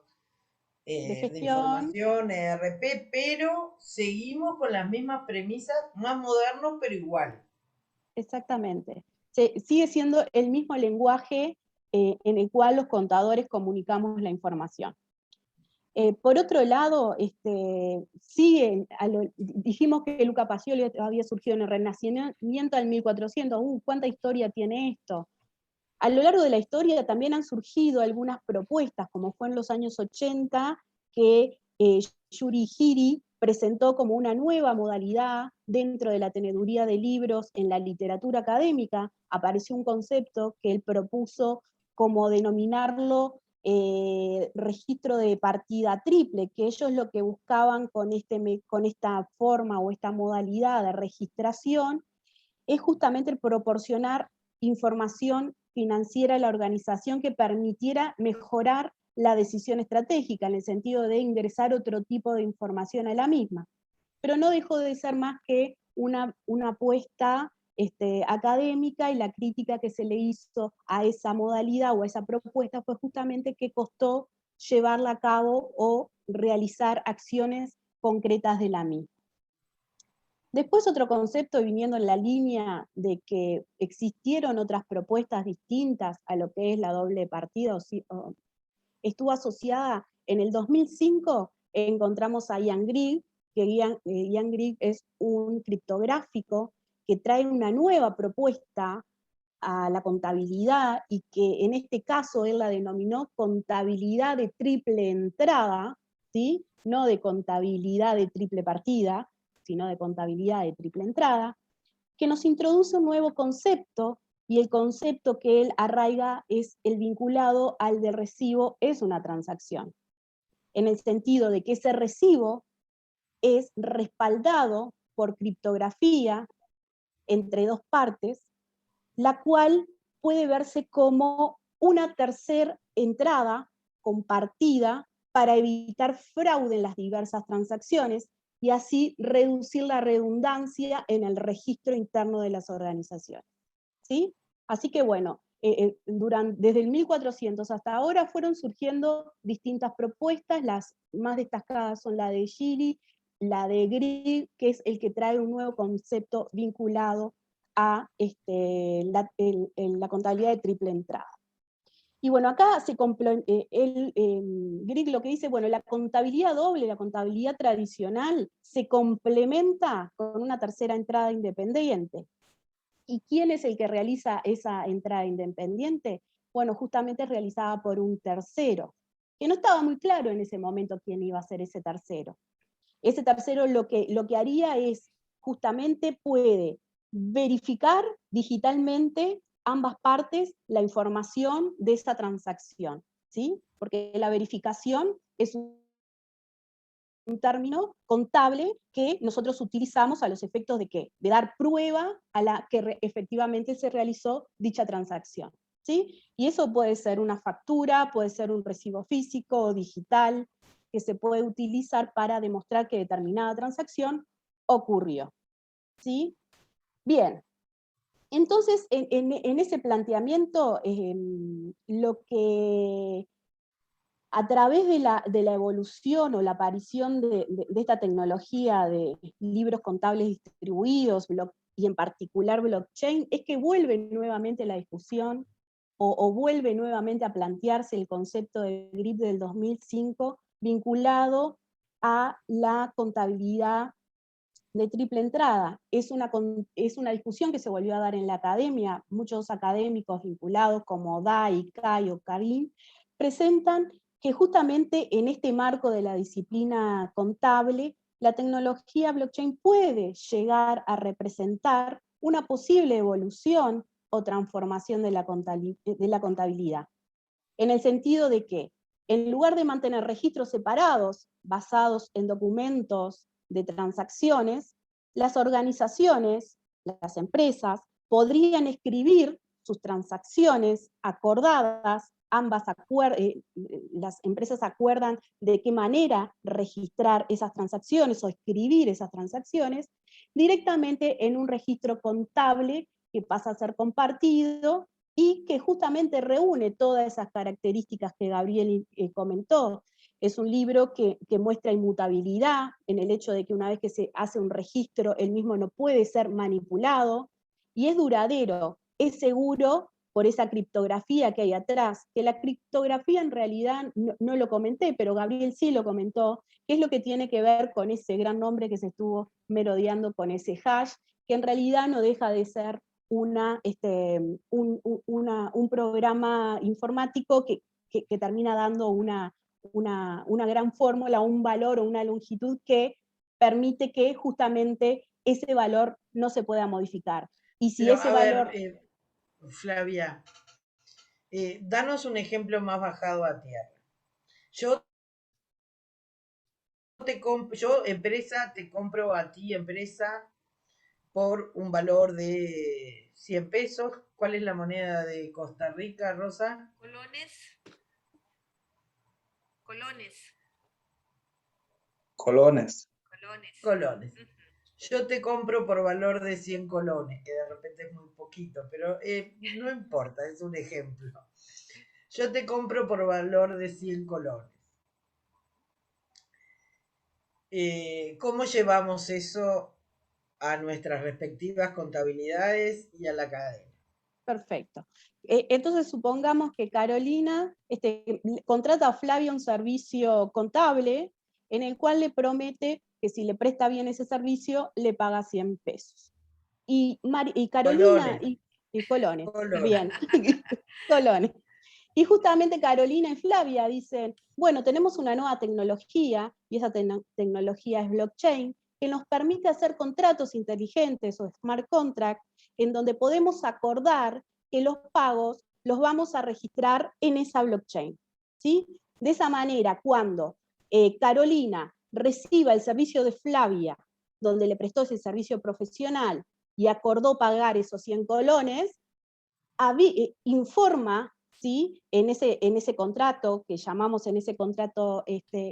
de de gestión, información, ERP, pero seguimos con las mismas premisas, más modernos, pero igual. exactamente. Sigue siendo el mismo lenguaje en el cual los contadores comunicamos la información. Por otro lado, dijimos que Luca Pacioli había surgido en el Renacimiento del 1400, ¿cuánta historia tiene esto? A lo largo de la historia también han surgido algunas propuestas, como fue en los años 80, que Yuri Hiri presentó como una nueva modalidad dentro de la teneduría de libros en la literatura académica. Apareció un concepto que él propuso como denominarlo registro de partida triple, que ellos lo que buscaban con esta forma o esta modalidad de registración es justamente el proporcionar información financiera a la organización que permitiera mejorar la decisión estratégica, en el sentido de ingresar otro tipo de información a la misma. Pero no dejó de ser más que una apuesta académica, y la crítica que se le hizo a esa modalidad o a esa propuesta fue justamente que costó llevarla a cabo o realizar acciones concretas de la misma. Después otro concepto, viniendo en la línea de que existieron otras propuestas distintas a lo que es la doble partida, estuvo asociada en el 2005, encontramos a Ian Grigg, que Ian Grigg es un criptográfico que trae una nueva propuesta a la contabilidad, y que en este caso él la denominó contabilidad de triple entrada, ¿sí? No de contabilidad de triple partida, sino de contabilidad de triple entrada, que nos introduce un nuevo concepto, y el concepto que él arraiga es el vinculado al de recibo es una transacción, en el sentido de que ese recibo es respaldado por criptografía entre dos partes, la cual puede verse como una tercera entrada compartida para evitar fraude en las diversas transacciones, y así reducir la redundancia en el registro interno de las organizaciones. ¿Sí? Así que bueno, desde el 1400 hasta ahora fueron surgiendo distintas propuestas. Las más destacadas son la de Gili, la de Grigg, que es el que trae un nuevo concepto vinculado a la contabilidad de triple entrada. Y bueno, acá Grigg lo que dice, bueno, la contabilidad doble, la contabilidad tradicional, se complementa con una tercera entrada independiente. ¿Y quién es el que realiza esa entrada independiente? Bueno, justamente es realizada por un tercero, que no estaba muy claro en ese momento quién iba a ser ese tercero. Ese tercero lo que haría es, justamente puede verificar digitalmente ambas partes la información de esa transacción, ¿sí? Porque la verificación es un término contable que nosotros utilizamos a los efectos de ¿qué? De dar prueba a la que efectivamente se realizó dicha transacción, ¿sí? Y eso puede ser una factura, puede ser un recibo físico o digital, que se puede utilizar para demostrar que determinada transacción ocurrió, ¿sí? Bien, entonces en ese planteamiento, lo que a través de la evolución o la aparición de esta tecnología de libros contables distribuidos, y en particular blockchain, es que vuelve nuevamente la discusión, o vuelve nuevamente a plantearse el concepto de Grigg del 2005 vinculado a la contabilidad de triple entrada. Es una discusión que se volvió a dar en la academia. Muchos académicos vinculados como Dai, Kai o Karim presentan que justamente en este marco de la disciplina contable, la tecnología blockchain puede llegar a representar una posible evolución o transformación de la contabilidad. En el sentido de que en lugar de mantener registros separados basados en documentos de transacciones, las organizaciones, las empresas, podrían escribir sus transacciones acordadas, las empresas acuerdan de qué manera registrar esas transacciones o escribir esas transacciones, directamente en un registro contable que pasa a ser compartido y que justamente reúne todas esas características que Gabriel comentó. Es un libro que muestra inmutabilidad en el hecho de que una vez que se hace un registro, el mismo no puede ser manipulado, y es duradero, es seguro por esa criptografía que hay atrás, que la criptografía en realidad, no lo comenté, pero Gabriel sí lo comentó, que es lo que tiene que ver con ese gran nombre que se estuvo merodeando con ese hash, que en realidad no deja de ser un programa informático que termina dando una gran fórmula, un valor o una longitud que permite que justamente ese valor no se pueda modificar. Y si Pero, ese a ver, valor... Flavia, danos un ejemplo más bajado a tierra. Yo empresa, te compro a ti, empresa, por un valor de 100 pesos. ¿Cuál es la moneda de Costa Rica, Rosa? Colones. Colones. Colones. Colones. Colones. Yo te compro por valor de 100 colones, que de repente es muy poquito, pero no importa, es un ejemplo. Yo te compro por valor de 100 colones. ¿Cómo llevamos eso a nuestras respectivas contabilidades y a la cadena? Perfecto. Entonces supongamos que Carolina contrata a Flavia un servicio contable en el cual le promete que si le presta bien ese servicio, le paga 100 pesos. Y Carolina, Colones. y Colones, Colones. bien, Colones. Y justamente Carolina y Flavia dicen, bueno, tenemos una nueva tecnología, y esa tecnología es blockchain, que nos permite hacer contratos inteligentes o smart contracts, en donde podemos acordar que los pagos los vamos a registrar en esa blockchain. ¿Sí? De esa manera, cuando Carolina reciba el servicio de Flavia, donde le prestó ese servicio profesional y acordó pagar esos 100 colones, informa, ¿sí? en ese contrato, que llamamos en ese contrato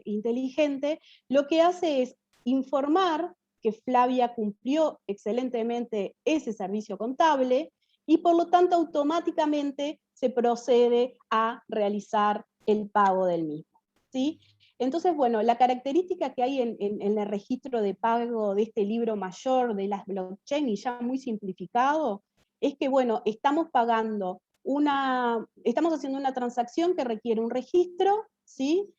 inteligente, lo que hace es informar que Flavia cumplió excelentemente ese servicio contable, y por lo tanto automáticamente se procede a realizar el pago del mismo. ¿Sí? Entonces, bueno, la característica que hay en el registro de pago de este libro mayor de las blockchain, y ya muy simplificado, es que, bueno, estamos haciendo una transacción que requiere un registro, ¿sí?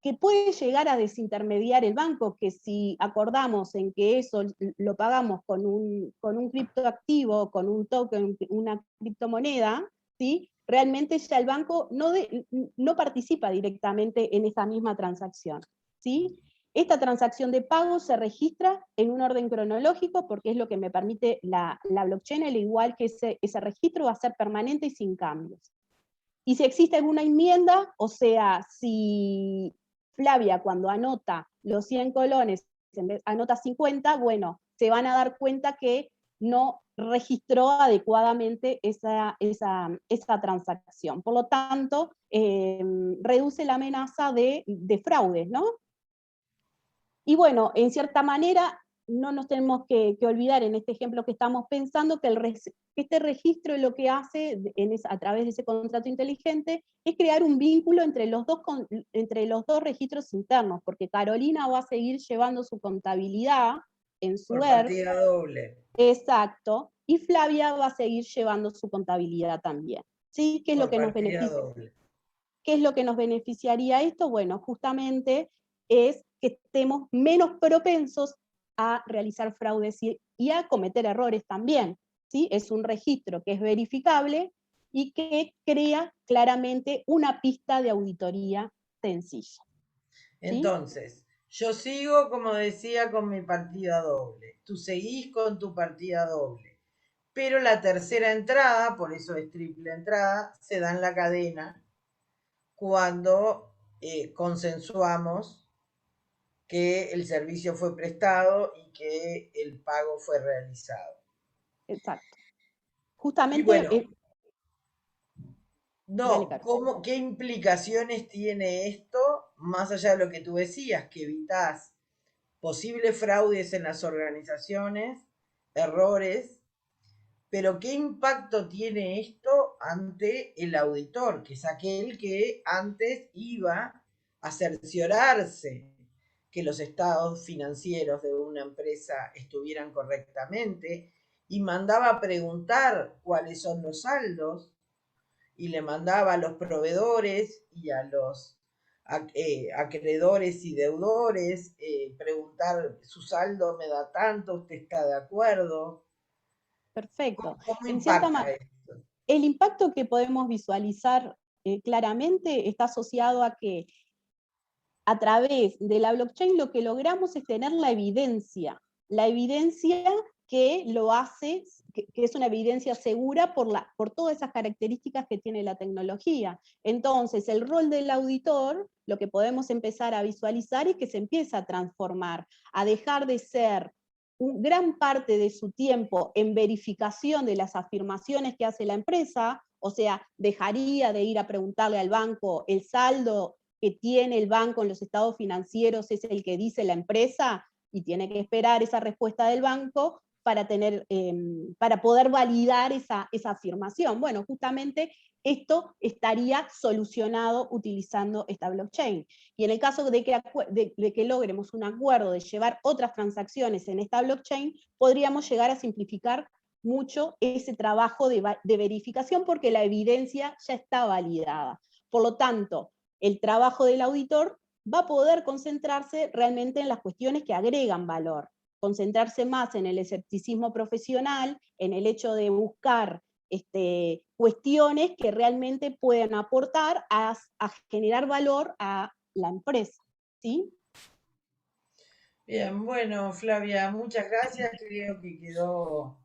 Que puede llegar a desintermediar el banco, que si acordamos en que eso lo pagamos con un criptoactivo, con un token, una criptomoneda, ¿sí? Realmente ya el banco no participa directamente en esa misma transacción, ¿sí? Esta transacción de pago se registra en un orden cronológico porque es lo que me permite la blockchain, al igual que ese registro va a ser permanente y sin cambios. Y si existe alguna enmienda, o sea, si Flavia cuando anota los 100 colones, anota 50, bueno, se van a dar cuenta que no registró adecuadamente esa transacción. Por lo tanto, reduce la amenaza de fraudes, ¿no? Y bueno, en cierta manera, no nos tenemos que olvidar en este ejemplo que estamos pensando que este registro lo que hace a través de ese contrato inteligente es crear un vínculo entre los dos registros internos, porque Carolina va a seguir llevando su contabilidad en su Por partida doble. Exacto, y Flavia va a seguir llevando su contabilidad también. ¿Sí? ¿Qué es lo que nos beneficia? ¿Qué es lo que nos beneficiaría esto? Bueno, justamente es que estemos menos propensos a realizar fraudes y a cometer errores también. ¿Sí? Es un registro que es verificable y que crea claramente una pista de auditoría sencilla. ¿Sí? Entonces, yo sigo, como decía, con mi partida doble. Tú seguís con tu partida doble. Pero la tercera entrada, por eso es triple entrada, se da en la cadena cuando consensuamos que el servicio fue prestado y que el pago fue realizado. Exacto. Y Justamente, bueno, dale, no, Caro. ¿qué implicaciones tiene esto? Más allá de lo que tú decías, que evitás posibles fraudes en las organizaciones, errores, pero ¿qué impacto tiene esto ante el auditor, que es aquel que antes iba a cerciorarse que los estados financieros de una empresa estuvieran correctamente y mandaba a preguntar cuáles son los saldos y le mandaba a los proveedores y a los acreedores y deudores preguntar su saldo me da tanto, usted está de acuerdo? Perfecto. ¿Cómo En cierta impacta manera, esto? el impacto que podemos visualizar claramente está asociado a que a través de la blockchain lo que logramos es tener la evidencia que lo hace, que es una evidencia segura por todas esas características que tiene la tecnología. Entonces, el rol del auditor, lo que podemos empezar a visualizar es que se empieza a transformar, a dejar de ser gran parte de su tiempo en verificación de las afirmaciones que hace la empresa, o sea, dejaría de ir a preguntarle al banco el saldo que tiene el banco en los estados financieros es el que dice la empresa, y tiene que esperar esa respuesta del banco para poder validar esa afirmación. Bueno, justamente esto estaría solucionado utilizando esta blockchain. Y en el caso de que logremos un acuerdo de llevar otras transacciones en esta blockchain, podríamos llegar a simplificar mucho ese trabajo de verificación porque la evidencia ya está validada. Por lo tanto, el trabajo del auditor va a poder concentrarse realmente en las cuestiones que agregan valor, concentrarse más en el escepticismo profesional, en el hecho de buscar cuestiones que realmente puedan aportar a generar valor a la empresa, ¿sí? Bien, bueno, Flavia, muchas gracias. Creo que quedó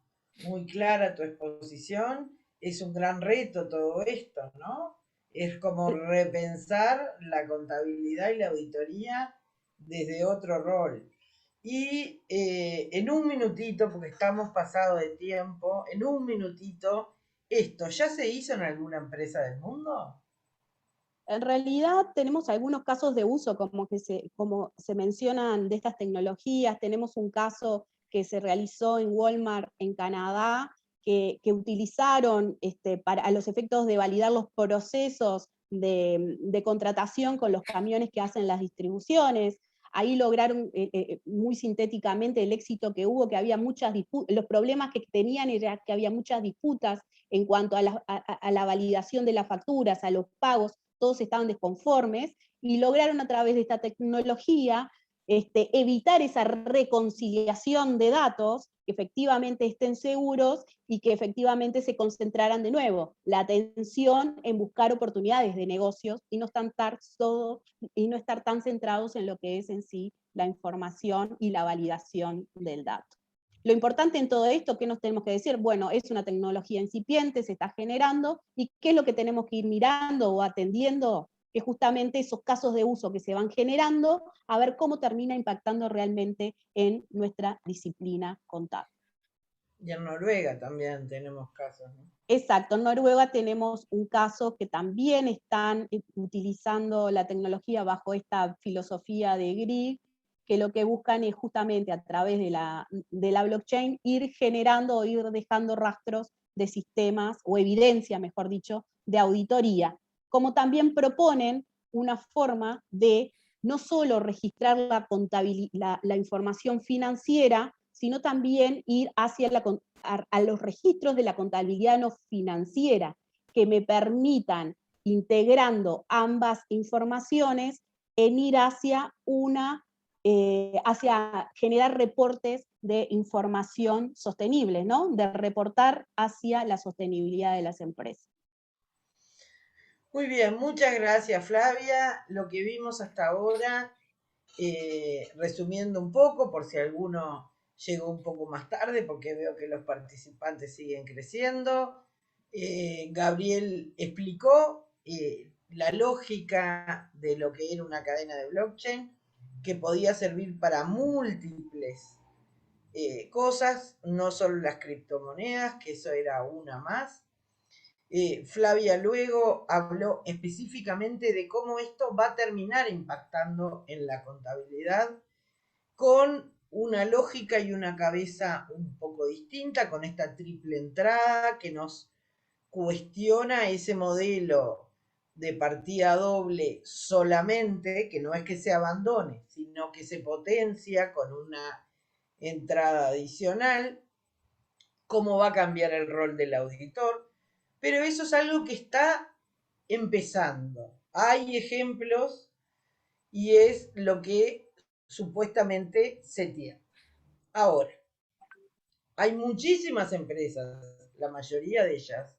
muy clara tu exposición. Es un gran reto todo esto, ¿no? Es como repensar la contabilidad y la auditoría desde otro rol. Y en un minutito, porque estamos pasados de tiempo, en un minutito, ¿esto ya se hizo en alguna empresa del mundo? En realidad tenemos algunos casos de uso, como se mencionan de estas tecnologías. Tenemos un caso que se realizó en Walmart en Canadá, que utilizaron a los efectos de validar los procesos de contratación con los camiones que hacen las distribuciones. Ahí lograron muy sintéticamente el éxito que hubo, que había muchas disputas, los problemas que tenían era que había muchas disputas en cuanto a la validación de las facturas, a los pagos, todos estaban desconformes, y lograron a través de esta tecnología evitar esa reconciliación de datos, que efectivamente estén seguros y que efectivamente se concentraran de nuevo la atención en buscar oportunidades de negocios y no estar tan centrados en lo que es en sí la información y la validación del dato. Lo importante en todo esto, ¿qué nos tenemos que decir? Bueno, es una tecnología incipiente, se está generando, y ¿qué es lo que tenemos que ir mirando o atendiendo? Que justamente esos casos de uso que se van generando, a ver cómo termina impactando realmente en nuestra disciplina contable. Y en Noruega también tenemos casos, ¿no? Exacto, en Noruega tenemos un caso que también están utilizando la tecnología bajo esta filosofía de Grieg, que lo que buscan es justamente a través de la blockchain ir generando o ir dejando rastros de sistemas, o evidencia, mejor dicho, de auditoría. Como también proponen una forma de no solo registrar la información financiera, sino también ir hacia a los registros de la contabilidad no financiera, que me permitan, integrando ambas informaciones, en ir hacia generar reportes de información sostenible, ¿no? De reportar hacia la sostenibilidad de las empresas. Muy bien, muchas gracias Flavia. Lo que vimos hasta ahora, resumiendo un poco, por si alguno llegó un poco más tarde, porque veo que los participantes siguen creciendo. Gabriel explicó la lógica de lo que era una cadena de blockchain, que podía servir para múltiples cosas, no solo las criptomonedas, que eso era una más. Flavia luego habló específicamente de cómo esto va a terminar impactando en la contabilidad con una lógica y una cabeza un poco distinta, con esta triple entrada que nos cuestiona ese modelo de partida doble solamente, que no es que se abandone, sino que se potencia con una entrada adicional, cómo va a cambiar el rol del auditor, pero eso es algo que está empezando. Hay ejemplos y es lo que supuestamente se tiene. Ahora, hay muchísimas empresas, la mayoría de ellas,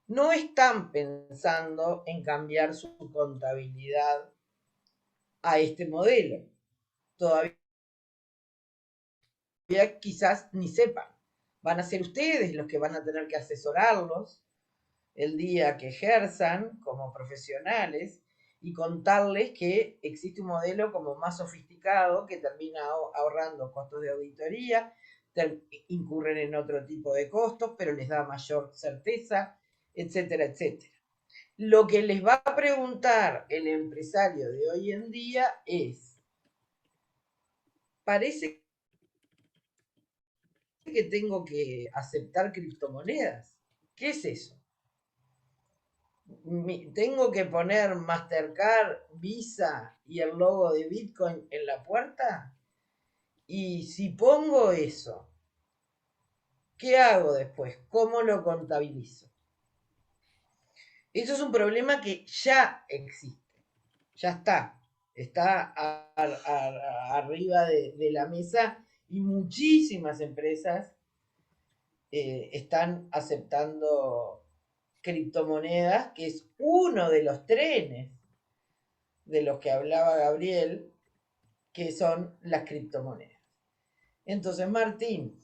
no están pensando en cambiar su contabilidad a este modelo. Todavía quizás ni sepan. Van a ser ustedes los que van a tener que asesorarlos el día que ejerzan como profesionales y contarles que existe un modelo como más sofisticado que termina ahorrando costos de auditoría, incurren en otro tipo de costos, pero les da mayor certeza, etcétera, etcétera. Lo que les va a preguntar el empresario de hoy en día es, parece que tengo que aceptar criptomonedas. ¿Qué es eso? ¿Tengo que poner Mastercard, Visa y el logo de Bitcoin en la puerta? Y si pongo eso, ¿qué hago después? ¿Cómo lo contabilizo? Eso es un problema que ya existe, ya está arriba de la mesa y muchísimas empresas están aceptando criptomonedas, que es uno de los trenes de los que hablaba Gabriel, que son las criptomonedas. Entonces, Martín,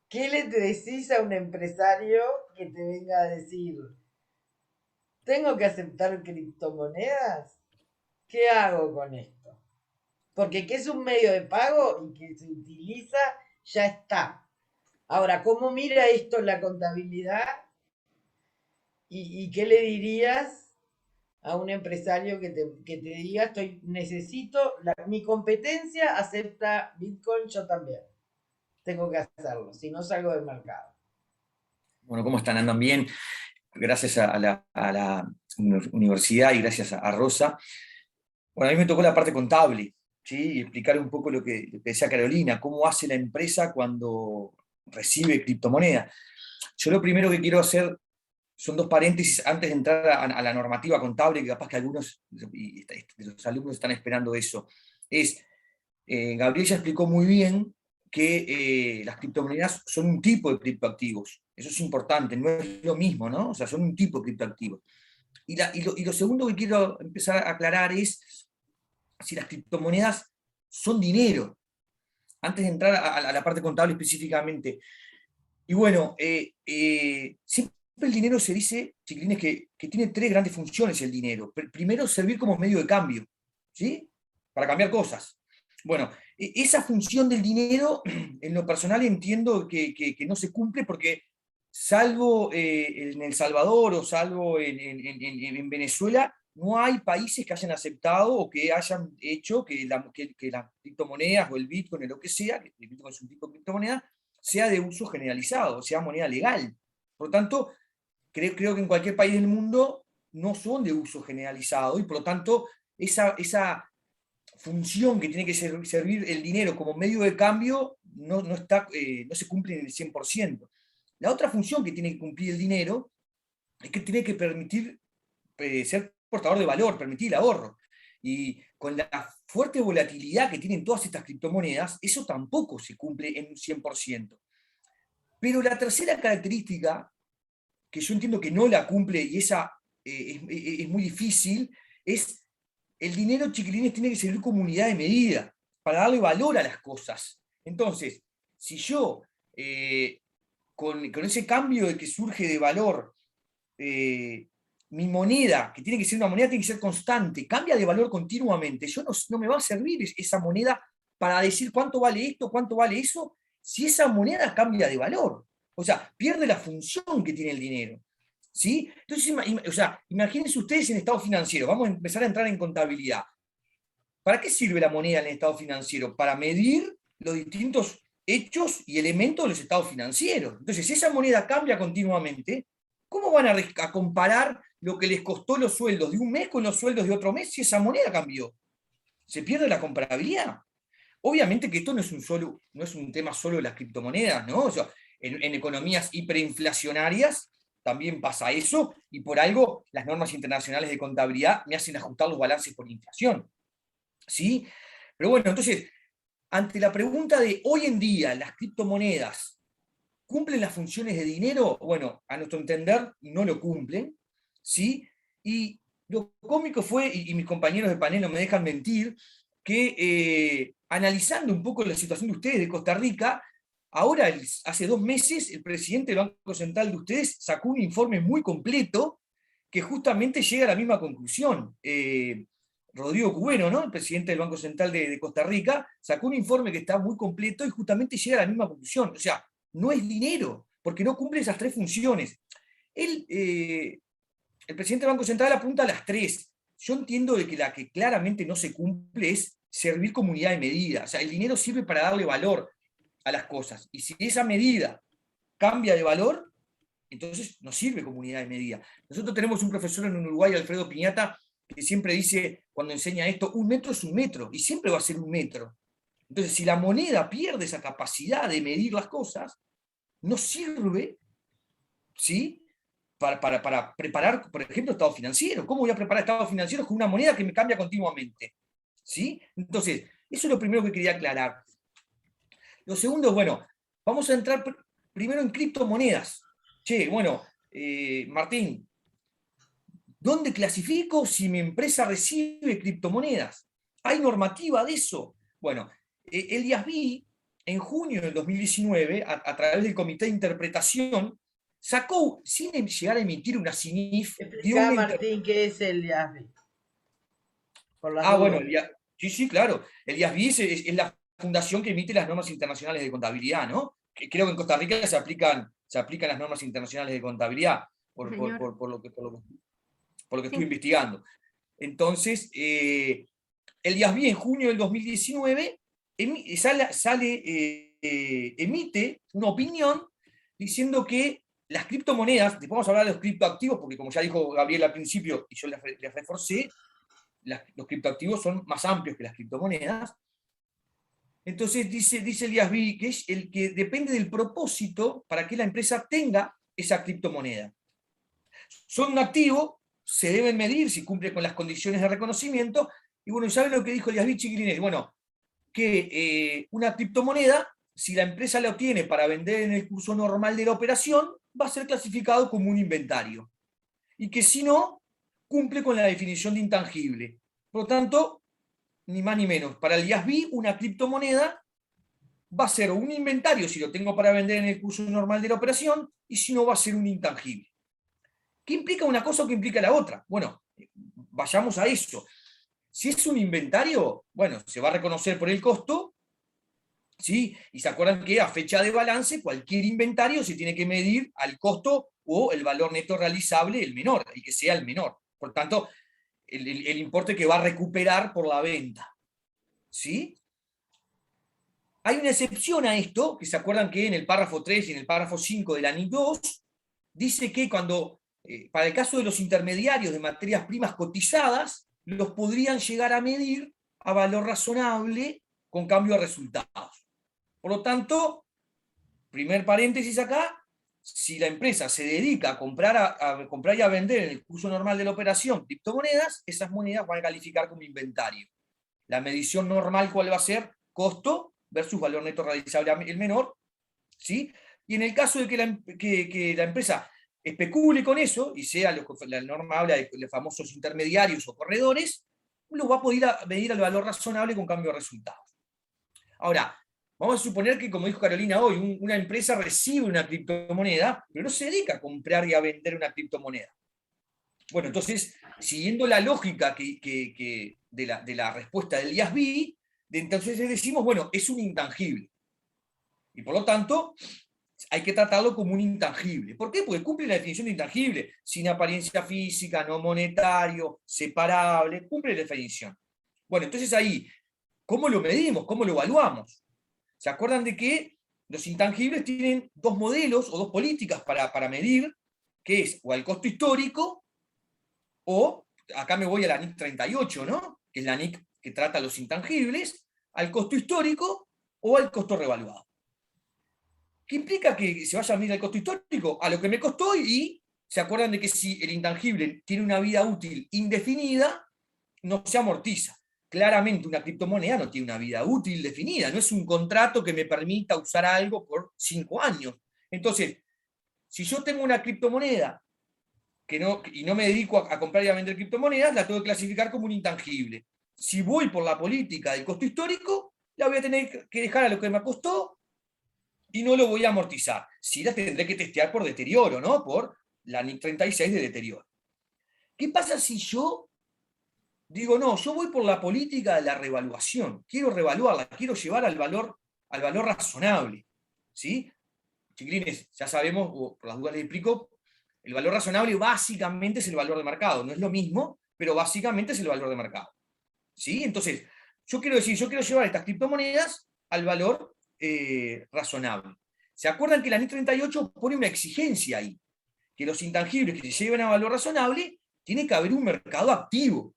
¿qué le decís a un empresario que te venga a decir, ¿tengo que aceptar criptomonedas? ¿Qué hago con esto? Porque que es un medio de pago y que se utiliza, ya está. Ahora, ¿cómo mira esto la contabilidad? ¿Y qué le dirías a un empresario que te diga, necesito, mi competencia acepta Bitcoin, yo también. Tengo que hacerlo, si no salgo del mercado. Bueno, ¿cómo están? ¿Andan bien? Gracias a la universidad y gracias a Rosa. Bueno, a mí me tocó la parte contable, ¿sí? Y explicar un poco lo que decía Carolina, cómo hace la empresa cuando recibe criptomoneda. Yo lo primero que quiero hacer son dos paréntesis antes de entrar a la normativa contable, que capaz que algunos de los alumnos están esperando eso. Gabriel ya explicó muy bien que las criptomonedas son un tipo de criptoactivos. Eso es importante, no es lo mismo, ¿no? O sea, son un tipo de criptoactivos. Y lo segundo que quiero empezar a aclarar es si las criptomonedas son dinero, antes de entrar a la parte contable específicamente. Y bueno, siempre el dinero se dice, chiquilines, que tiene tres grandes funciones el dinero. Primero, servir como medio de cambio, ¿sí? Para cambiar cosas. Bueno, esa función del dinero, en lo personal entiendo que no se cumple porque, salvo en El Salvador o salvo en Venezuela, no hay países que hayan aceptado o que hayan hecho que las criptomonedas o el Bitcoin o lo que sea, que el Bitcoin es un tipo de criptomoneda, sea de uso generalizado, sea moneda legal. Por lo tanto, creo que en cualquier país del mundo no son de uso generalizado y por lo tanto esa función que tiene que servir el dinero como medio de cambio no se cumple en el 100%. La otra función que tiene que cumplir el dinero es que tiene que permitir ser portador de valor, permitir el ahorro. Y con la fuerte volatilidad que tienen todas estas criptomonedas, eso tampoco se cumple en un 100%. Pero la tercera característica, que yo entiendo que no la cumple y esa es muy difícil, es el dinero, chiquilines, tiene que servir como unidad de medida para darle valor a las cosas. Entonces, si yo, con ese cambio de que surge de valor, mi moneda, que tiene que ser una moneda, tiene que ser constante, cambia de valor continuamente, no me va a servir esa moneda para decir cuánto vale esto, cuánto vale eso, si esa moneda cambia de valor. O sea, pierde la función que tiene el dinero. ¿Sí? Entonces, o sea, imagínense ustedes en estado financiero, vamos a empezar a entrar en contabilidad. ¿Para qué sirve la moneda en el estado financiero? Para medir los distintos hechos y elementos de los estados financieros. Entonces, si esa moneda cambia continuamente, ¿cómo van a comparar lo que les costó los sueldos de un mes con los sueldos de otro mes si esa moneda cambió? Se pierde la comparabilidad. Obviamente que esto no es un tema solo de las criptomonedas, ¿no? O sea, en economías hiperinflacionarias también pasa eso, y por algo las normas internacionales de contabilidad me hacen ajustar los balances por inflación. ¿Sí? Pero bueno, entonces, ante la pregunta de hoy en día, ¿las criptomonedas cumplen las funciones de dinero? Bueno, a nuestro entender, no lo cumplen, ¿sí? Y lo cómico fue, y mis compañeros de panel no me dejan mentir, que analizando un poco la situación de ustedes de Costa Rica, ahora, hace 2 meses, el presidente del Banco Central de ustedes sacó un informe muy completo que justamente llega a la misma conclusión. Rodrigo Cubero, ¿no? El presidente del Banco Central de Costa Rica, sacó un informe que está muy completo y justamente llega a la misma conclusión. O sea, no es dinero, porque no cumple esas 3 funciones. El presidente del Banco Central apunta a las 3. Yo entiendo de que la que claramente no se cumple es servir como unidad de medida. O sea, el dinero sirve para darle valor a las cosas. Y si esa medida cambia de valor, entonces no sirve como unidad de medida. Nosotros tenemos un profesor en Uruguay, Alfredo Piñata, que siempre dice, cuando enseña esto, 1 metro es 1 metro, y siempre va a ser 1 metro. Entonces, si la moneda pierde esa capacidad de medir las cosas, no sirve, ¿sí?, para preparar, por ejemplo, estado financiero. ¿Cómo voy a preparar estados financieros con una moneda que me cambia continuamente? ¿Sí? Entonces, eso es lo primero que quería aclarar. Lo segundo, bueno, vamos a entrar primero en criptomonedas. Che, bueno, Martín, ¿dónde clasifico si mi empresa recibe criptomonedas? ¿Hay normativa de eso? Bueno, el IASB, en junio del 2019, a través del Comité de Interpretación, sacó, sin llegar a emitir una SINIF, Explica, Martín, ¿qué es el IASB? Bueno, sí, claro. El IASB es la fundación que emite las normas internacionales de contabilidad, ¿no? Que creo que en Costa Rica se aplican las normas internacionales de contabilidad, por lo que estuve investigando. Entonces, el IASB en junio del 2019 emite una opinión diciendo que las criptomonedas, después vamos a hablar de los criptoactivos, porque como ya dijo Gabriel al principio, y yo les reforcé, los criptoactivos son más amplios que las criptomonedas. Entonces dice el IASB que es el que depende del propósito para que la empresa tenga esa criptomoneda. Son un activo, se deben medir si cumple con las condiciones de reconocimiento, y bueno, ¿saben lo que dijo el IASB, chiquilines? Bueno, que una criptomoneda, si la empresa la obtiene para vender en el curso normal de la operación, va a ser clasificado como un inventario. Y que si no, cumple con la definición de intangible. Por lo tanto, ni más ni menos, para el IASB, una criptomoneda va a ser un inventario si lo tengo para vender en el curso normal de la operación, y si no, va a ser un intangible. ¿Qué implica una cosa o qué implica la otra? Bueno, vayamos a eso. Si es un inventario, bueno, se va a reconocer por el costo, ¿sí? Y se acuerdan que a fecha de balance, cualquier inventario se tiene que medir al costo o el valor neto realizable, el menor, y que sea el menor. Por tanto, el importe que va a recuperar por la venta. ¿Sí? Hay una excepción a esto, que se acuerdan que en el párrafo 3 y en el párrafo 5 de la NIC 2, dice que cuando, para el caso de los intermediarios de materias primas cotizadas, los podrían llegar a medir a valor razonable con cambio de resultados. Por lo tanto, primer paréntesis acá, si la empresa se dedica a comprar y a vender en el curso normal de la operación criptomonedas, esas monedas van a calificar como inventario. La medición normal, ¿cuál va a ser? Costo versus valor neto realizable el menor, ¿sí? Y en el caso de que la empresa especule con eso, y sea la norma habla de los famosos intermediarios o corredores, lo va a poder medir al valor razonable con cambio de resultados. Ahora, Vamos a suponer que, como dijo Carolina hoy, una empresa recibe una criptomoneda, pero no se dedica a comprar y a vender una criptomoneda. Bueno, entonces, siguiendo la lógica de la respuesta del IASB, entonces decimos, bueno, es un intangible. Y por lo tanto, hay que tratarlo como un intangible. ¿Por qué? Porque cumple la definición de intangible, sin apariencia física, no monetario, separable, cumple la definición. Bueno, entonces ahí, ¿cómo lo medimos? ¿Cómo lo evaluamos? ¿Se acuerdan de que los intangibles tienen dos modelos o dos políticas para medir, que es o al costo histórico, o, acá me voy a la NIC 38, ¿no? Que es la NIC que trata los intangibles, al costo histórico o al costo revaluado. ¿Qué implica que se vaya a medir el costo histórico? A lo que me costó, y se acuerdan de que si el intangible tiene una vida útil indefinida, no se amortiza. Claramente una criptomoneda no tiene una vida útil definida, no es un contrato que me permita usar algo por 5 años. Entonces, si yo tengo una criptomoneda y no me dedico a comprar y a vender criptomonedas, la tengo que clasificar como un intangible. Si voy por la política del costo histórico, la voy a tener que dejar a lo que me costó y no lo voy a amortizar. Sí la tendré que testear por deterioro, ¿no? Por la NIC 36 de deterioro. ¿Qué pasa si yo digo, no, yo voy por la política de la revaluación, quiero revaluarla, quiero llevar al valor razonable? ¿Sí? Chiquilines, ya sabemos, o por las dudas les explico, el valor razonable básicamente es el valor de mercado, no es lo mismo, pero básicamente es el valor de mercado. ¿Sí? Entonces, yo quiero llevar estas criptomonedas al valor razonable. ¿Se acuerdan que la NIC 38 pone una exigencia ahí? Que los intangibles que se lleven a valor razonable, tiene que haber un mercado activo,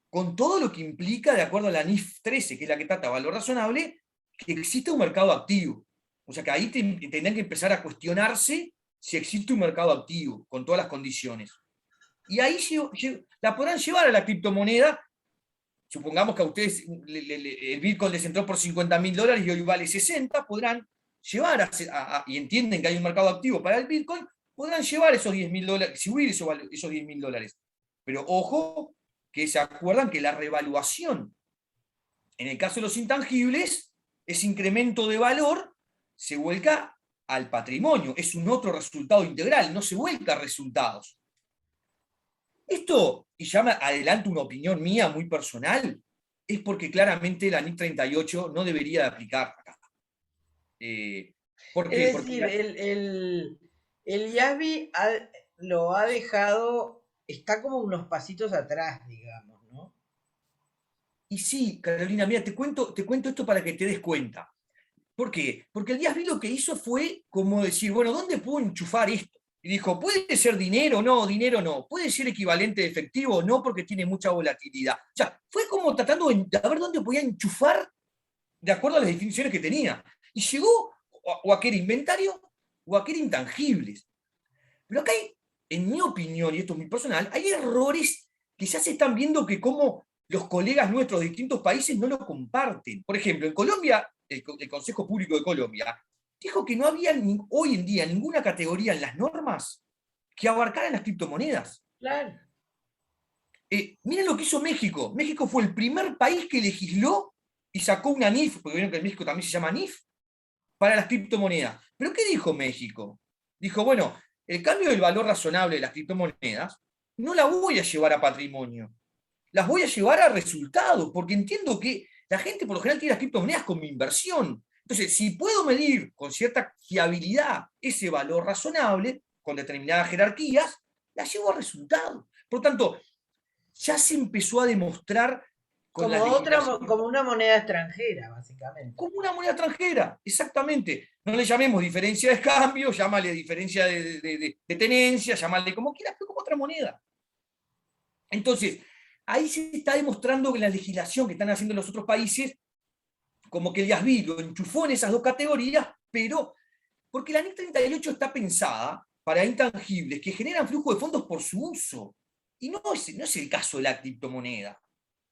con todo lo que implica, de acuerdo a la NIF 13, que es la que trata valor razonable, que existe un mercado activo. O sea que ahí tendrán que empezar a cuestionarse si existe un mercado activo, con todas las condiciones. Y ahí la podrán llevar a la criptomoneda. Supongamos que a ustedes el Bitcoin les entró por $50.000 y hoy vale 60, podrán llevar y entienden que hay un mercado activo para el Bitcoin, podrán llevar esos $10.000, subir esos $10.000. Pero ojo, que se acuerdan que la revaluación, en el caso de los intangibles, ese incremento de valor se vuelca al patrimonio, es un otro resultado integral, no se vuelca a resultados. Esto, y ya me adelanto una opinión mía muy personal, es porque claramente la NIC 38 no debería de aplicar acá. ¿Por qué? Es decir, el IASB lo ha dejado, está como unos pasitos atrás, digamos, ¿no? Y sí, Carolina, mira, te cuento esto para que te des cuenta. ¿Por qué? Porque el IASB lo que hizo fue como decir, bueno, ¿dónde puedo enchufar esto? Y dijo, ¿puede ser dinero? No, dinero no. ¿Puede ser equivalente de efectivo? No, porque tiene mucha volatilidad. O sea, fue como tratando de ver dónde podía enchufar de acuerdo a las definiciones que tenía. Y llegó o a que era inventario o a que era intangibles. Pero acá hay, en mi opinión, y esto es muy personal, hay errores que ya se están viendo que como los colegas nuestros de distintos países no lo comparten. Por ejemplo, en Colombia, el Consejo Público de Colombia dijo que no había hoy en día ninguna categoría en las normas que abarcaran las criptomonedas. Claro. Miren lo que hizo México. México fue el primer país que legisló y sacó una NIF, porque vieron que en México también se llama NIF, para las criptomonedas. ¿Pero qué dijo México? Dijo, bueno, el cambio del valor razonable de las criptomonedas no la voy a llevar a patrimonio, las voy a llevar a resultados, porque entiendo que la gente por lo general tiene las criptomonedas como inversión. Entonces, si puedo medir con cierta fiabilidad ese valor razonable, con determinadas jerarquías, la llevo a resultados. Por lo tanto, ya se empezó a demostrar con como una moneda extranjera, básicamente. Como una moneda extranjera, exactamente. No le llamemos diferencia de cambio, llámale diferencia de tenencia, llámale como quieras, pero como otra moneda. Entonces, ahí se está demostrando que la legislación que están haciendo los otros países, como que el IASB lo enchufó en esas dos categorías, pero porque la NIC 38 está pensada para intangibles que generan flujo de fondos por su uso. Y no es el caso de la criptomoneda.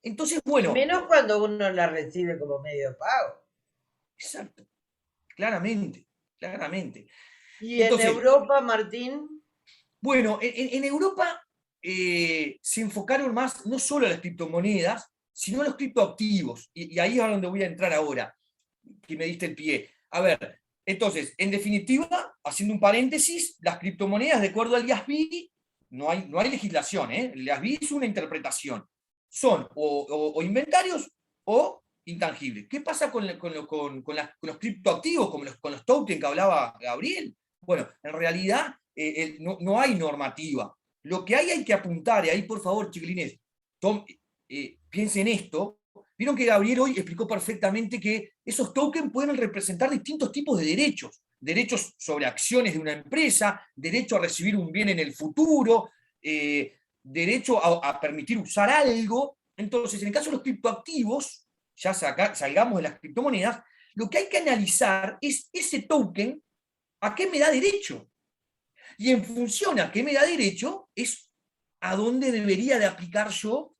Entonces, bueno. Menos cuando uno la recibe como medio de pago. Exacto. Claramente. ¿Y entonces, en Europa, Martín? Bueno, en Europa se enfocaron más no solo a las criptomonedas, sino a los criptoactivos. Y ahí es a donde voy a entrar ahora. que me diste el pie. A ver, entonces, en definitiva, haciendo un paréntesis, las criptomonedas, de acuerdo al IASB, no hay legislación, el IASB es una interpretación. Son o inventarios o intangibles. ¿Qué pasa con los criptoactivos, con los tokens que hablaba Gabriel? Bueno, en realidad no hay normativa. Lo que hay que apuntar, y ahí por favor, chiquilines, piensen esto. Vieron que Gabriel hoy explicó perfectamente que esos tokens pueden representar distintos tipos de derechos. Derechos sobre acciones de una empresa, derecho a recibir un bien en el futuro, derecho a permitir usar algo. Entonces, en el caso de los criptoactivos, ya salgamos de las criptomonedas, lo que hay que analizar es ese token, ¿a qué me da derecho? Y en función a qué me da derecho, es a dónde debería de aplicar yo,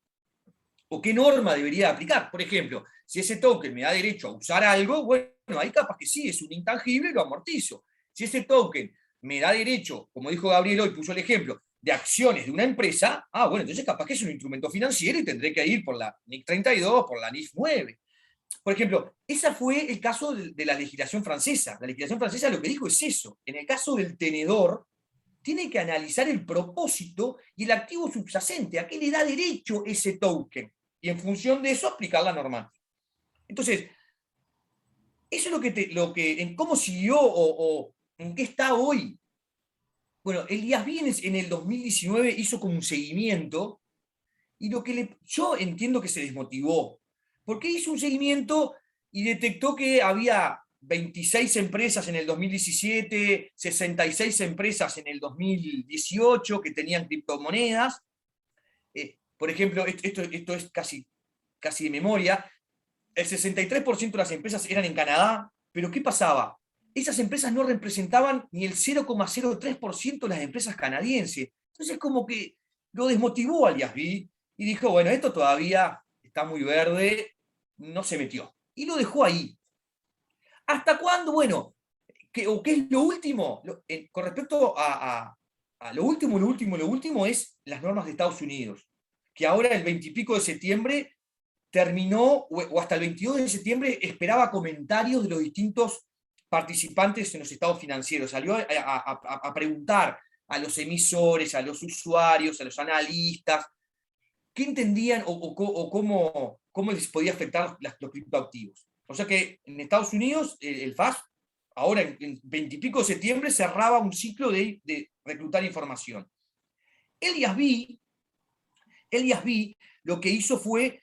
o qué norma debería de aplicar. Por ejemplo, si ese token me da derecho a usar algo, bueno, ahí capaz que sí, es un intangible, lo amortizo. Si ese token me da derecho, como dijo Gabriel hoy, puso el ejemplo, de acciones de una empresa, bueno, entonces capaz que es un instrumento financiero y tendré que ir por la NIC 32, por la NIF 9. Por ejemplo, ese fue el caso de la legislación francesa. La legislación francesa lo que dijo es eso. En el caso del tenedor, tiene que analizar el propósito y el activo subyacente, a qué le da derecho ese token, y en función de eso aplicar la norma. Entonces, eso es en cómo siguió o en qué está hoy. Bueno, el IASB en el 2019 hizo como un seguimiento, y yo entiendo que se desmotivó, porque hizo un seguimiento y detectó que había 26 empresas en el 2017, 66 empresas en el 2018 que tenían criptomonedas. Por ejemplo, esto es casi de memoria, el 63% de las empresas eran en Canadá, pero ¿qué pasaba? Esas empresas no representaban ni el 0,03% de las empresas canadienses. Entonces como que lo desmotivó al IASB y dijo, bueno, esto todavía está muy verde, no se metió. Y lo dejó ahí. ¿Hasta cuándo? Bueno, ¿qué es lo último? Con respecto a lo último es las normas de Estados Unidos, que ahora el 20 y pico de septiembre terminó, o hasta el 22 de septiembre esperaba comentarios de los distintos participantes en los estados financieros. Salió a preguntar a los emisores, a los usuarios, a los analistas, qué entendían o cómo les podía afectar los criptoactivos. O sea que en Estados Unidos, el FAS, ahora en 20 y pico de septiembre, cerraba un ciclo de reclutar información. El IASB lo que hizo fue,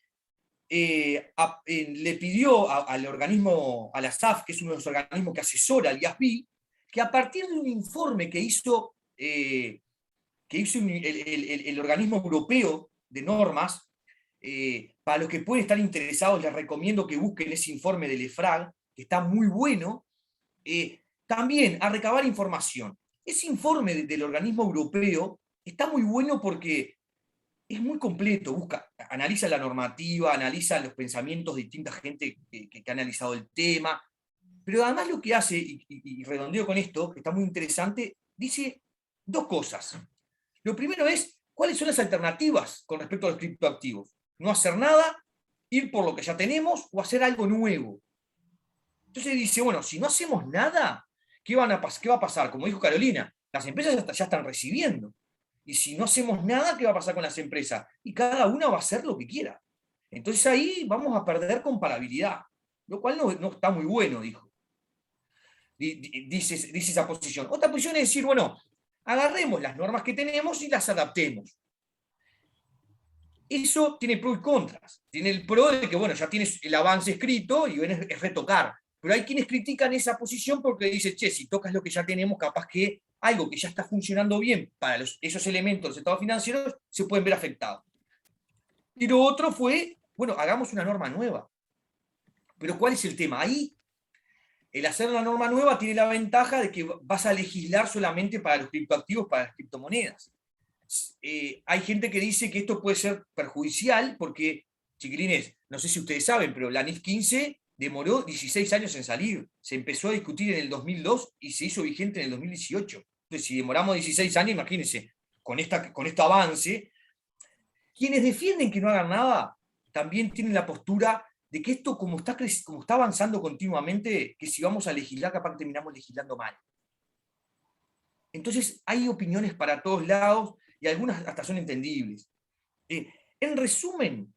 le pidió al organismo, a la SAF, que es uno de los organismos que asesora al IASB, que a partir de un informe que hizo el organismo europeo de normas, para los que pueden estar interesados, les recomiendo que busquen ese informe del EFRAG, que está muy bueno, también a recabar información. Ese informe del organismo europeo está muy bueno porque es muy completo, analiza la normativa, analiza los pensamientos de distinta gente que ha analizado el tema, pero además lo que hace, y redondeo con esto, que está muy interesante, dice dos cosas. Lo primero es, ¿cuáles son las alternativas con respecto a los criptoactivos? No hacer nada, ir por lo que ya tenemos, o hacer algo nuevo. Entonces dice, bueno, si no hacemos nada, ¿qué va a pasar? Como dijo Carolina, las empresas ya están recibiendo. Y si no hacemos nada, ¿qué va a pasar con las empresas? Y cada una va a hacer lo que quiera. Entonces ahí vamos a perder comparabilidad, lo cual no está muy bueno, dijo. Dice esa posición. Otra posición es decir, bueno, agarremos las normas que tenemos y las adaptemos. Eso tiene pros y contras. Tiene el pro de que, bueno, ya tienes el avance escrito y es retocar. Pero hay quienes critican esa posición porque dicen, che, si tocas lo que ya tenemos, capaz que algo que ya está funcionando bien para esos elementos de los estados financieros se pueden ver afectados. Y lo otro fue, bueno, hagamos una norma nueva. Pero ¿cuál es el tema? Ahí, el hacer una norma nueva tiene la ventaja de que vas a legislar solamente para los criptoactivos, para las criptomonedas. Hay gente que dice que esto puede ser perjudicial porque, chiquilines, no sé si ustedes saben, pero la NIF 15 demoró 16 años en salir. Se empezó a discutir en el 2002 y se hizo vigente en el 2018. Entonces, si demoramos 16 años, imagínense, con este avance, quienes defienden que no hagan nada, también tienen la postura de que esto, como está avanzando continuamente, que si vamos a legislar, capaz que terminamos legislando mal. Entonces hay opiniones para todos lados, y algunas hasta son entendibles. En resumen,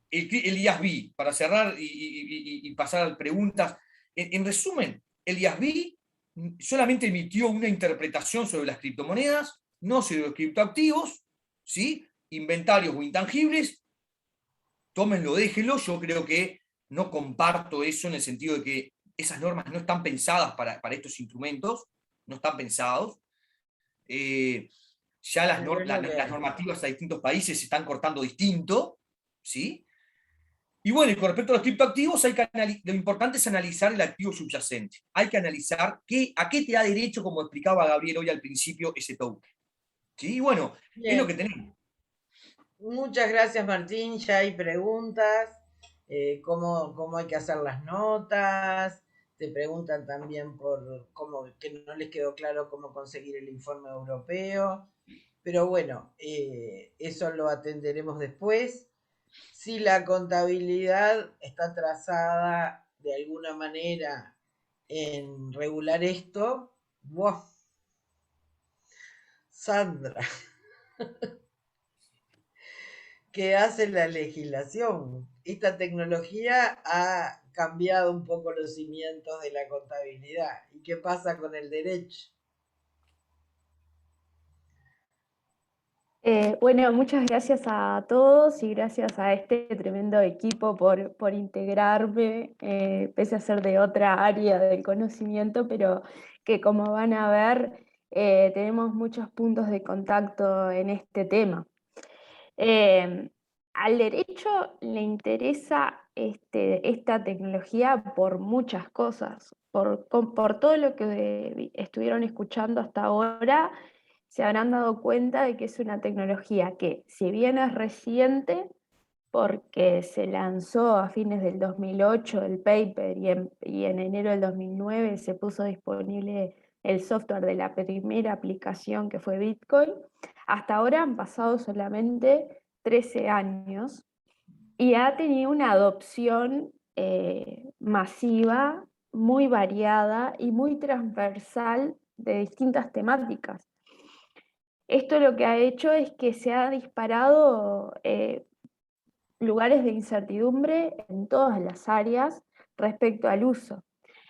el IASB, para cerrar y pasar a preguntas, en resumen, el IASB solamente emitió una interpretación sobre las criptomonedas, no sobre los criptoactivos, ¿sí? Inventarios o intangibles, tómenlo, déjenlo. Yo creo que no comparto eso en el sentido de que esas normas no están pensadas para estos instrumentos, no están pensados. Ya las normativas a distintos países se están cortando distinto, ¿sí? Y bueno, y con respecto a los criptoactivos, lo importante es analizar el activo subyacente. Hay que analizar a qué te da derecho, como explicaba Gabriel hoy al principio, ese token. ¿Sí? Y bueno, Bien. es lo que tenemos. Muchas gracias, Martín. Ya hay preguntas. ¿Cómo hay que hacer las notas? Te preguntan también por cómo, que no les quedó claro cómo conseguir el informe europeo. Pero bueno, eso lo atenderemos después. Si la contabilidad está trazada de alguna manera en regular esto, ¡buah! Sandra, ¿qué hace la legislación? Esta tecnología ha cambiado un poco los cimientos de la contabilidad. ¿Y qué pasa con el derecho? Bueno, muchas gracias a todos y gracias a este tremendo equipo por integrarme, pese a ser de otra área del conocimiento, pero que como van a ver, tenemos muchos puntos de contacto en este tema. Al derecho le interesa esta tecnología por muchas cosas, por todo lo que estuvieron escuchando hasta ahora. Se habrán dado cuenta de que es una tecnología que, si bien es reciente, porque se lanzó a fines del 2008 el paper y en enero del 2009 se puso disponible el software de la primera aplicación que fue Bitcoin, hasta ahora han pasado solamente 13 años y ha tenido una adopción masiva, muy variada y muy transversal de distintas temáticas. Esto lo que ha hecho es que se ha disparado lugares de incertidumbre en todas las áreas respecto al uso.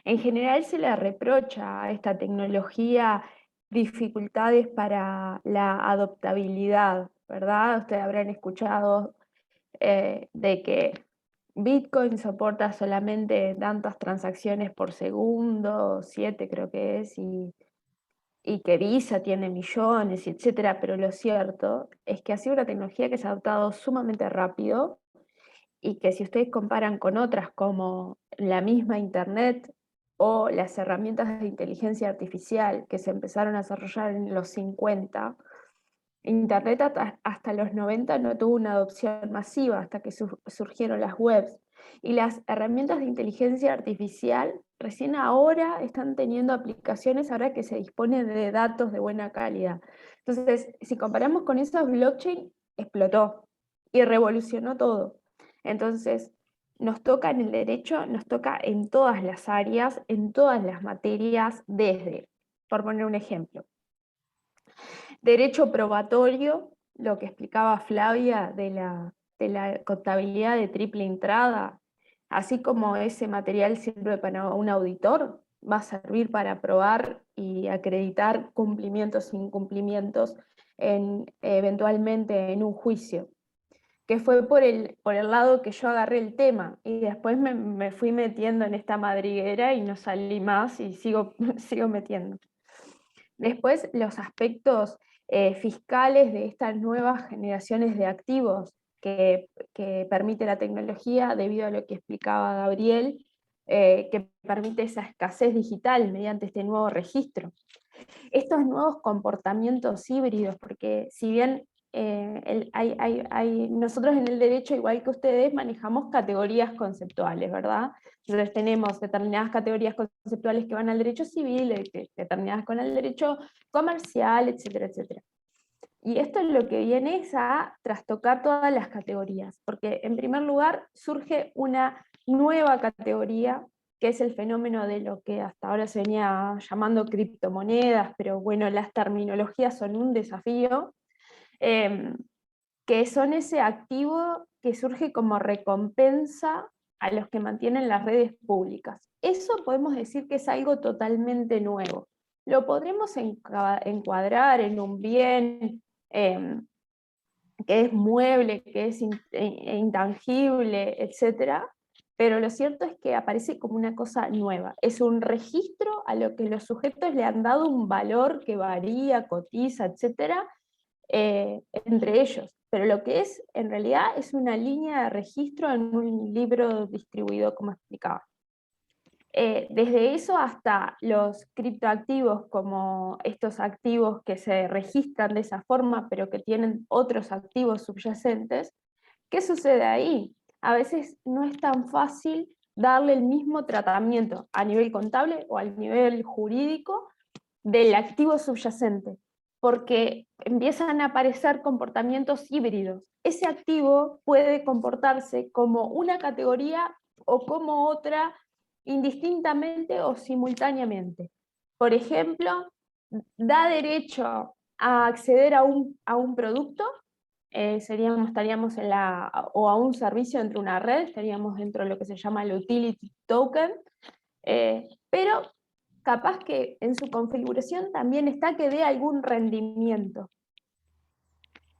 En general se le reprocha a esta tecnología dificultades para la adoptabilidad, ¿verdad? Ustedes habrán escuchado de que Bitcoin soporta solamente tantas transacciones por segundo, 7 creo que es, y que Visa tiene millones, etcétera, pero lo cierto es que ha sido una tecnología que se ha adoptado sumamente rápido y que si ustedes comparan con otras como la misma Internet o las herramientas de inteligencia artificial que se empezaron a desarrollar en los 50, Internet hasta los 90 no tuvo una adopción masiva hasta que surgieron las webs. Y las herramientas de inteligencia artificial recién ahora están teniendo aplicaciones ahora que se dispone de datos de buena calidad. Entonces, si comparamos con esos, blockchain explotó y revolucionó todo. Entonces, nos toca en el derecho, nos toca en todas las áreas, en todas las materias, desde, por poner un ejemplo, derecho probatorio, lo que explicaba Flavia de la contabilidad de triple entrada, así como ese material sirve para un auditor, va a servir para probar y acreditar cumplimientos e incumplimientos eventualmente en un juicio, que fue por el lado que yo agarré el tema y después me fui metiendo en esta madriguera y no salí más y sigo metiendo. Después, los aspectos fiscales de estas nuevas generaciones de activos que permite la tecnología, debido a lo que explicaba Gabriel, que permite esa escasez digital mediante este nuevo registro. Estos nuevos comportamientos híbridos, porque si bien nosotros en el derecho, igual que ustedes, manejamos categorías conceptuales, ¿verdad? Entonces tenemos determinadas categorías conceptuales que van al derecho civil, determinadas con el derecho comercial, etcétera, etcétera. Y esto es lo que viene es a trastocar todas las categorías, porque en primer lugar surge una nueva categoría, que es el fenómeno de lo que hasta ahora se venía llamando criptomonedas, pero bueno, las terminologías son un desafío, que son ese activo que surge como recompensa a los que mantienen las redes públicas. Eso podemos decir que es algo totalmente nuevo. Lo podremos encuadrar en un bien que es mueble, que es intangible, etc. Pero lo cierto es que aparece como una cosa nueva. Es un registro a lo que los sujetos le han dado un valor que varía, cotiza, etc. Entre ellos. Pero lo que es, en realidad, es una línea de registro en un libro distribuido, como explicaba. Desde eso hasta los criptoactivos, como estos activos que se registran de esa forma, pero que tienen otros activos subyacentes, ¿qué sucede ahí? A veces no es tan fácil darle el mismo tratamiento a nivel contable o al nivel jurídico del activo subyacente, porque empiezan a aparecer comportamientos híbridos. Ese activo puede comportarse como una categoría o como otra, indistintamente o simultáneamente. Por ejemplo, da derecho a acceder a un producto, estaríamos o a un servicio dentro de una red, estaríamos dentro de lo que se llama el utility token, pero capaz que en su configuración también está que dé algún rendimiento.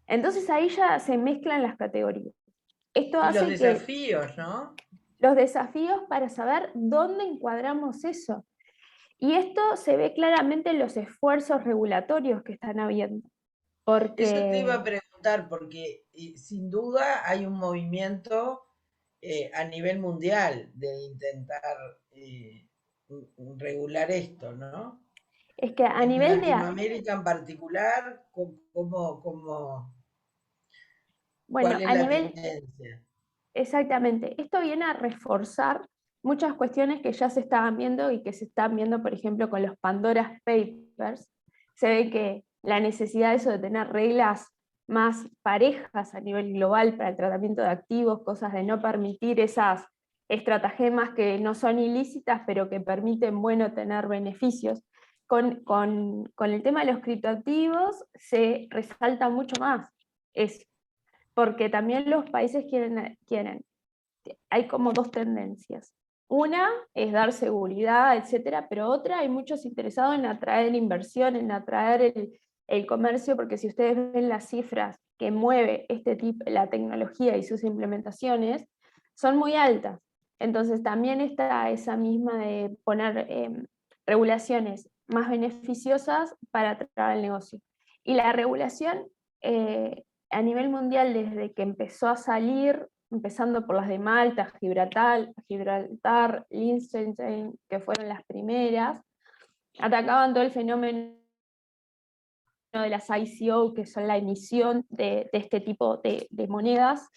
Entonces ahí ya se mezclan las categorías. Esto Y los hace que desafíos, ¿no? los desafíos para saber dónde encuadramos eso. Y esto se ve claramente en los esfuerzos regulatorios que están habiendo. Eso te iba a Porque, preguntar, porque sin duda hay un movimiento a nivel mundial de intentar regular esto, ¿no? es que a En nivel de, Latinoamérica en particular, bueno, ¿cuál es a la nivel, tendencia? exactamente, esto viene a reforzar muchas cuestiones que ya se estaban viendo y que se están viendo, por ejemplo, con los Pandora Papers. Se ve que la necesidad de eso de tener reglas más parejas a nivel global para el tratamiento de activos, cosas de no permitir esas estratagemas que no son ilícitas, pero que permiten, bueno, tener beneficios. Con el tema de los criptoactivos se resalta mucho más eso, porque también los países quieren, hay como dos tendencias. Una es dar seguridad, etcétera, pero otra, hay muchos interesados en atraer inversión, en atraer el comercio, porque si ustedes ven las cifras que mueve este tipo, la tecnología y sus implementaciones, son muy altas. Entonces también está esa misma de poner regulaciones más beneficiosas para atraer el negocio. Y la regulación a nivel mundial, desde que empezó a salir, empezando por las de Malta, Gibraltar, Liechtenstein, que fueron las primeras, atacaban todo el fenómeno de las ICO, que son la emisión de este tipo de monedas,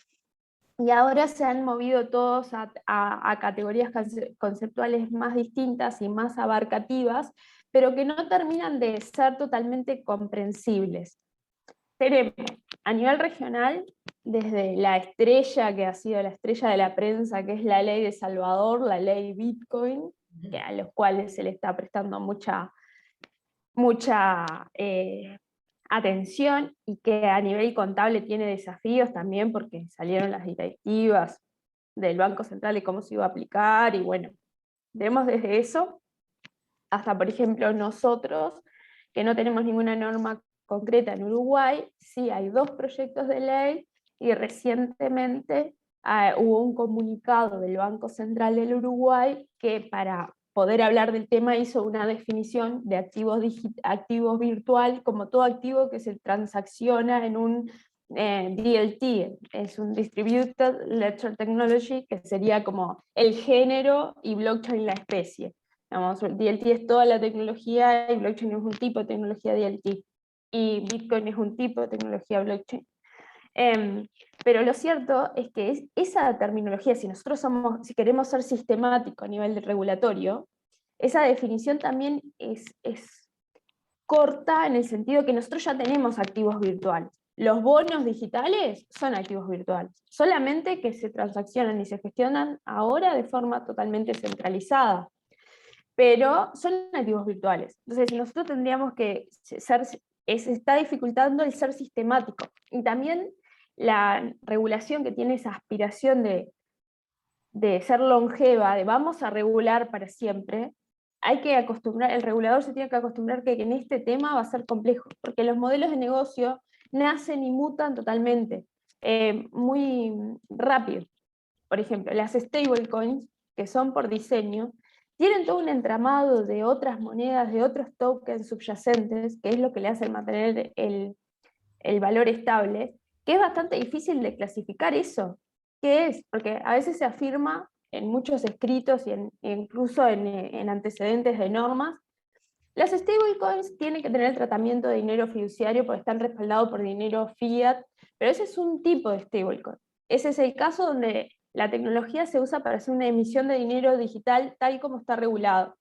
y ahora se han movido todos a categorías conceptuales más distintas y más abarcativas, pero que no terminan de ser totalmente comprensibles. Tenemos a nivel regional, desde la estrella que ha sido la estrella de la prensa, que es la ley de Salvador, la ley Bitcoin, a los cuales se le está prestando mucha atención, y que a nivel contable tiene desafíos también, porque salieron las directivas del Banco Central de cómo se iba a aplicar, y bueno, vemos desde eso hasta, por ejemplo, nosotros, que no tenemos ninguna norma concreta en Uruguay, sí hay 2 proyectos de ley, y recientemente hubo un comunicado del Banco Central del Uruguay que, para poder hablar del tema, hizo una definición de activos virtual como todo activo que se transacciona en un DLT, es un Distributed Ledger Technology, que sería como el género y blockchain la especie. Digamos, DLT es toda la tecnología y blockchain es un tipo de tecnología DLT. Y Bitcoin es un tipo de tecnología blockchain. Pero lo cierto es que esa terminología, si queremos ser sistemáticos a nivel regulatorio, esa definición también es corta en el sentido que nosotros ya tenemos activos virtuales. Los bonos digitales son activos virtuales, solamente que se transaccionan y se gestionan ahora de forma totalmente centralizada, pero son activos virtuales. Entonces nosotros tendríamos que se está dificultando el ser sistemático, y también la regulación que tiene esa aspiración de ser longeva, de vamos a regular para siempre, hay que acostumbrar, el regulador se tiene que acostumbrar que en este tema va a ser complejo, porque los modelos de negocio nacen y mutan totalmente, muy rápido. Por ejemplo, las stablecoins, que son por diseño, tienen todo un entramado de otras monedas, de otros tokens subyacentes, que es lo que le hace mantener el valor estable, que es bastante difícil de clasificar eso. ¿Qué es? Porque a veces se afirma en muchos escritos y incluso en antecedentes de normas, las stablecoins tienen que tener el tratamiento de dinero fiduciario porque están respaldados por dinero fiat, pero ese es un tipo de stablecoin. Ese es el caso donde la tecnología se usa para hacer una emisión de dinero digital tal como está regulado.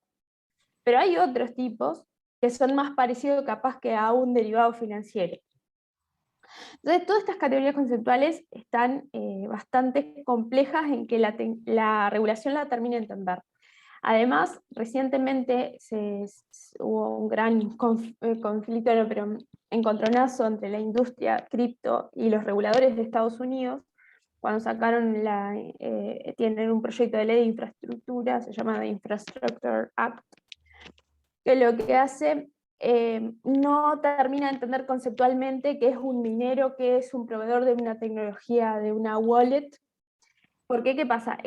Pero hay otros tipos que son más parecidos capaz que a un derivado financiero. Entonces, todas estas categorías conceptuales están bastante complejas en que la regulación la termine de entender. Además, recientemente hubo un gran conflicto, pero encontronazo entre la industria cripto y los reguladores de Estados Unidos, cuando sacaron tienen un proyecto de ley de infraestructura, se llama The Infrastructure Act, que lo que hace no termina de entender conceptualmente qué es un minero, qué es un proveedor de una tecnología, de una wallet. Porque, ¿qué pasa?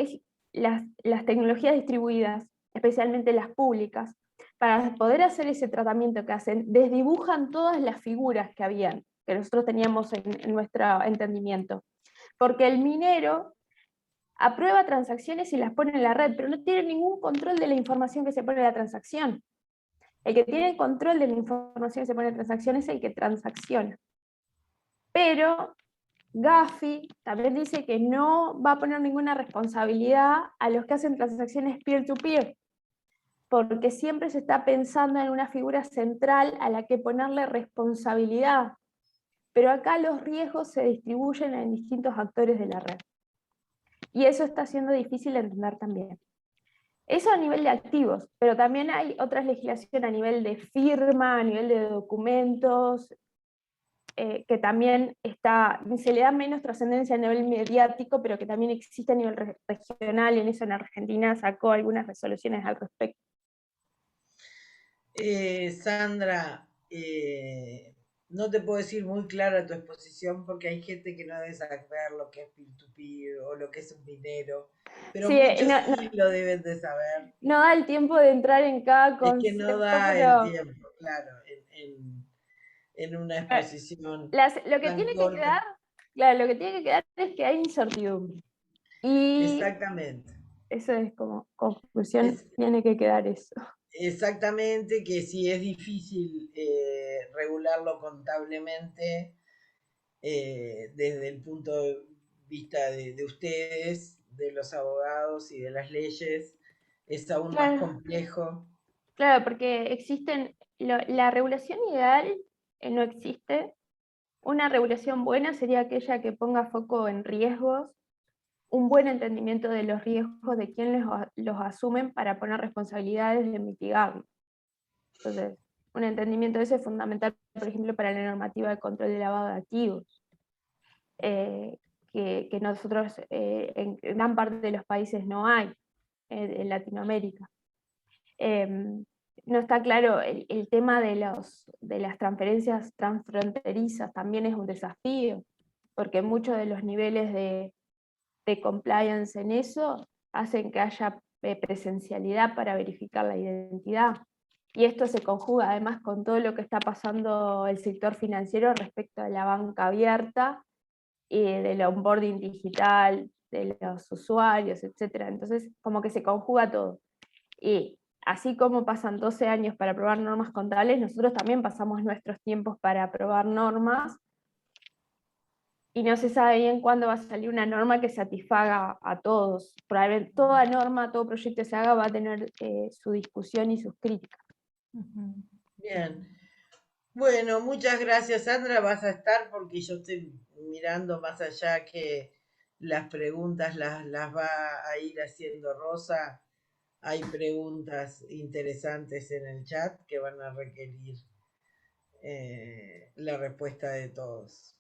Las tecnologías distribuidas, especialmente las públicas, para poder hacer ese tratamiento que hacen, desdibujan todas las figuras que habían, que nosotros teníamos en nuestro entendimiento. Porque el minero aprueba transacciones y las pone en la red, pero no tiene ningún control de la información que se pone en la transacción. El que tiene control de la información que se pone en la transacción es el que transacciona. Pero Gafi también dice que no va a poner ninguna responsabilidad a los que hacen transacciones peer-to-peer, porque siempre se está pensando en una figura central a la que ponerle responsabilidad. Pero acá los riesgos se distribuyen en distintos actores de la red. Y eso está siendo difícil de entender también. Eso a nivel de activos, pero también hay otras legislaciones a nivel de firma, a nivel de documentos, que también se le da menos trascendencia a nivel mediático, pero que también existe a nivel regional, y en eso en Argentina sacó algunas resoluciones al respecto. Sandra, no te puedo decir muy clara tu exposición porque hay gente que no debe saber lo que es peer-to-peer o lo que es un minero, pero Sí, muchos sí lo deben de saber. No da el tiempo de entrar en cada Es que concepto, no da pero el tiempo, claro, en una exposición lo que tan tiene que corta. quedar, claro, lo que tiene que quedar es que hay incertidumbre. Y Exactamente. eso es como conclusión, tiene que quedar eso. Exactamente, que sí es difícil regularlo contablemente desde el punto de vista de ustedes, de los abogados y de las leyes, es aún más complejo. Claro, porque la regulación ideal no existe. Una regulación buena sería aquella que ponga foco en riesgos, un buen entendimiento de los riesgos de quién los asumen para poner responsabilidades de mitigarlos. Entonces, un entendimiento de eso es fundamental, por ejemplo, para la normativa de control de lavado de activos, que nosotros en gran parte de los países no hay, en Latinoamérica. No está claro, el tema de las transferencias transfronterizas también es un desafío, porque muchos de los niveles de compliance en eso hacen que haya presencialidad para verificar la identidad. Y esto se conjuga además con todo lo que está pasando el sector financiero respecto a la banca abierta y del onboarding digital de los usuarios, etc. Entonces, como que se conjuga todo. Y así como pasan 12 años para aprobar normas contables, nosotros también pasamos nuestros tiempos para aprobar normas, y no se sabe bien cuándo va a salir una norma que satisfaga a todos. Probablemente toda norma, todo proyecto que se haga va a tener su discusión y sus críticas. Bien. Bueno, muchas gracias, Sandra. Vas a estar porque yo estoy mirando más allá que las preguntas las va a ir haciendo Rosa. Hay preguntas interesantes en el chat que van a requerir la respuesta de todos.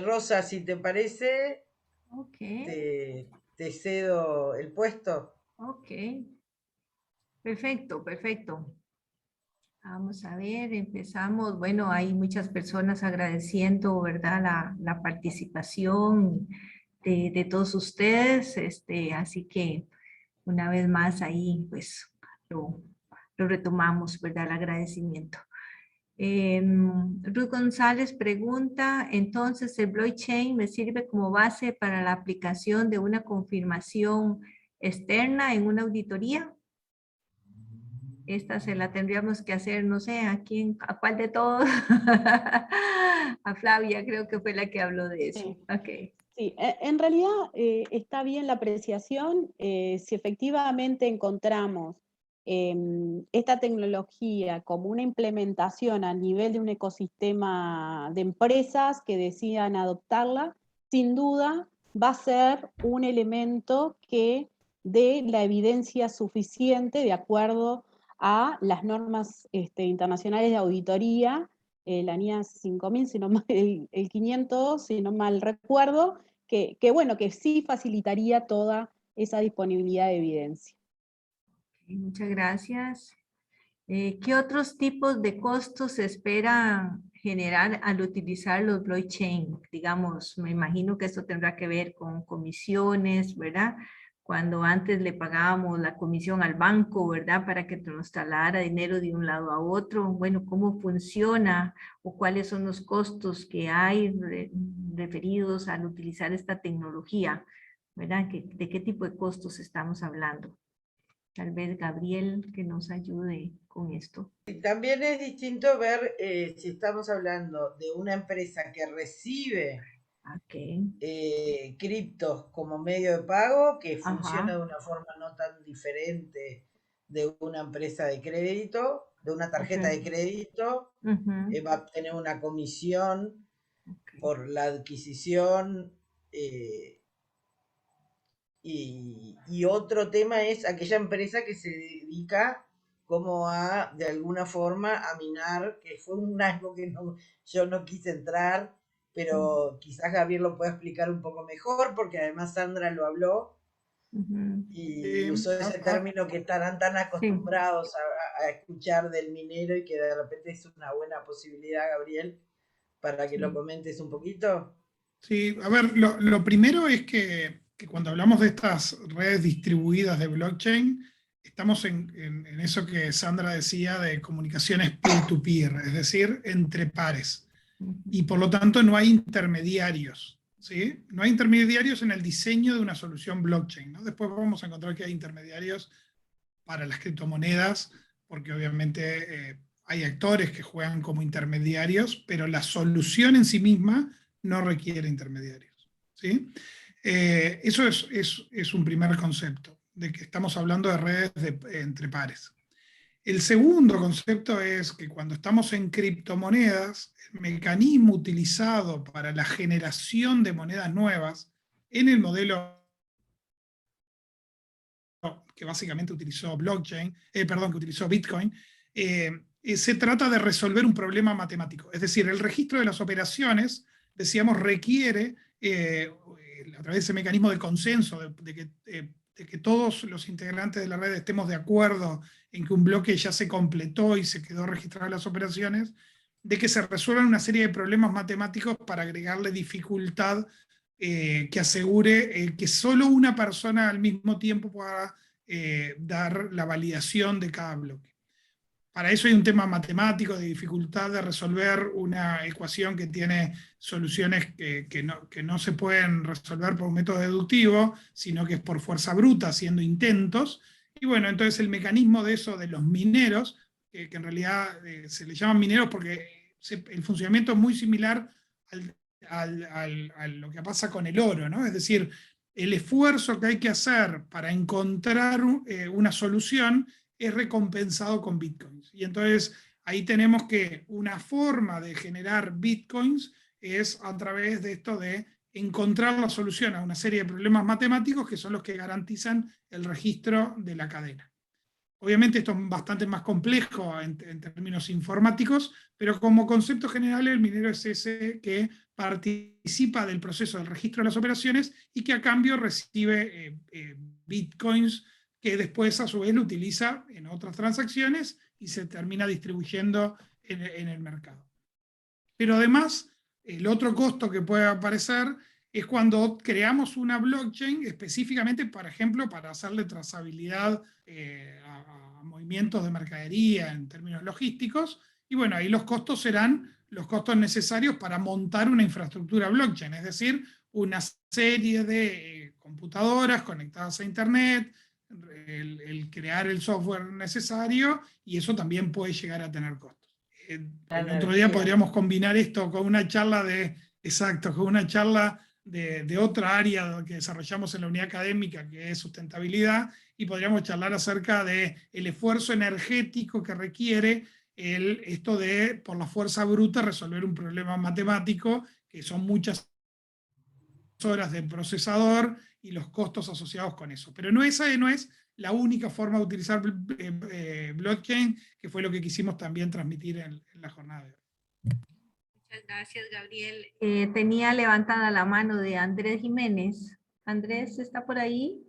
Rosa, si te parece, Ok, te cedo el puesto. ok. Perfecto, perfecto. Vamos a ver, empezamos. Bueno, hay muchas personas agradeciendo, ¿verdad? La participación de todos ustedes. Así que una vez más ahí, pues, lo, lo retomamos, ¿verdad? El agradecimiento. Ruth González pregunta, entonces, ¿el blockchain me sirve como base para la aplicación de una confirmación externa en una auditoría? Esta se la tendríamos que hacer, no sé, ¿a quién, a cuál de todos? A Flavia, creo que fue la que habló de eso. Sí. Ok. Sí, en realidad está bien la apreciación. Si efectivamente encontramos esta tecnología como una implementación a nivel de un ecosistema de empresas que decidan adoptarla, sin duda va a ser un elemento que dé la evidencia suficiente de acuerdo a las normas internacionales de auditoría, la NIA 5000, si no el 500, si no mal recuerdo, que bueno, que sí facilitaría toda esa disponibilidad de evidencia. Muchas gracias. ¿Qué otros tipos de costos se espera generar al utilizar los blockchain? Digamos, me imagino que esto tendrá que ver con comisiones, ¿verdad? Cuando antes le pagábamos la comisión al banco, ¿verdad? Para que nos trasladara dinero de un lado a otro. Bueno, ¿cómo funciona o cuáles son los costos que hay referidos al utilizar esta tecnología? ¿Verdad? ¿De qué tipo de costos estamos hablando? Tal vez Gabriel que nos ayude con esto. Y también es distinto ver si estamos hablando de una empresa que recibe Ok. criptos como medio de pago, que funciona Ajá. de una forma no tan diferente de una empresa de crédito, de una tarjeta Ok. de crédito, Ujú. va a tener una comisión Ok. por la adquisición. Y otro tema es aquella empresa que se dedica como a, de alguna forma, a minar, que fue un algo que yo no quise entrar, pero quizás Gabriel lo pueda explicar un poco mejor, porque además Sandra lo habló Ujú. y usó ese término que estarán tan Sí. acostumbrados a escuchar del minero y que de repente es una buena posibilidad, Gabriel, para que lo Sí. comentes un poquito. Sí, a ver, lo primero es que cuando hablamos de estas redes distribuidas de blockchain, estamos en eso que Sandra decía de comunicaciones peer-to-peer, es decir, entre pares. Ujú. Y por lo tanto no hay intermediarios, ¿sí? No hay intermediarios en el diseño de una solución blockchain, ¿no? Después vamos a encontrar que hay intermediarios para las criptomonedas, porque obviamente hay actores que juegan como intermediarios, pero la solución en sí misma no requiere intermediarios, ¿sí? Eso es un primer concepto, de que estamos hablando de redes entre pares. El segundo concepto es que cuando estamos en criptomonedas, el mecanismo utilizado para la generación de monedas nuevas en el modelo que básicamente utilizó blockchain, perdón, que utilizó Bitcoin, se trata de resolver un problema matemático. Es decir, el registro de las operaciones, decíamos, requiere, a través de ese mecanismo de consenso, de que todos los integrantes de la red estemos de acuerdo en que un bloque ya se completó y se quedó registradas las operaciones, de que se resuelvan una serie de problemas matemáticos para agregarle dificultad que asegure que solo una persona al mismo tiempo pueda dar la validación de cada bloque. Para eso hay un tema matemático de dificultad de resolver una ecuación que tiene soluciones que no se pueden resolver por un método deductivo, sino que es por fuerza bruta, haciendo intentos. Y bueno, entonces el mecanismo de eso de los mineros, que en realidad se les llaman mineros porque el funcionamiento es muy similar a lo que pasa con el oro, ¿no? Es decir, el esfuerzo que hay que hacer para encontrar una solución es recompensado con bitcoins. Y entonces ahí tenemos que una forma de generar bitcoins es a través de esto de encontrar la solución a una serie de problemas matemáticos que son los que garantizan el registro de la cadena. Obviamente esto es bastante más complejo en términos informáticos, pero como concepto general el minero es ese que participa del proceso del registro de las operaciones y que a cambio recibe bitcoins que después a su vez lo utiliza en otras transacciones y se termina distribuyendo en el mercado. Pero además, el otro costo que puede aparecer es cuando creamos una blockchain específicamente, por ejemplo, para hacerle trazabilidad a movimientos de mercadería en términos logísticos, y bueno, ahí los costos serán los costos necesarios para montar una infraestructura blockchain, es decir, una serie de computadoras conectadas a Internet, el crear el software necesario, y eso también puede llegar a tener costos. El otro día podríamos combinar esto con una charla de otra área que desarrollamos en la unidad académica, que es sustentabilidad, y podríamos charlar acerca del esfuerzo energético que requiere esto de, por la fuerza bruta, resolver un problema matemático, que son muchas horas de procesador y los costos asociados con eso. Pero esa no es la única forma de utilizar blockchain, que fue lo que quisimos también transmitir en la jornada de hoy. Muchas gracias, Gabriel. Tenía levantada la mano de Andrés Jiménez. Andrés, ¿está por ahí?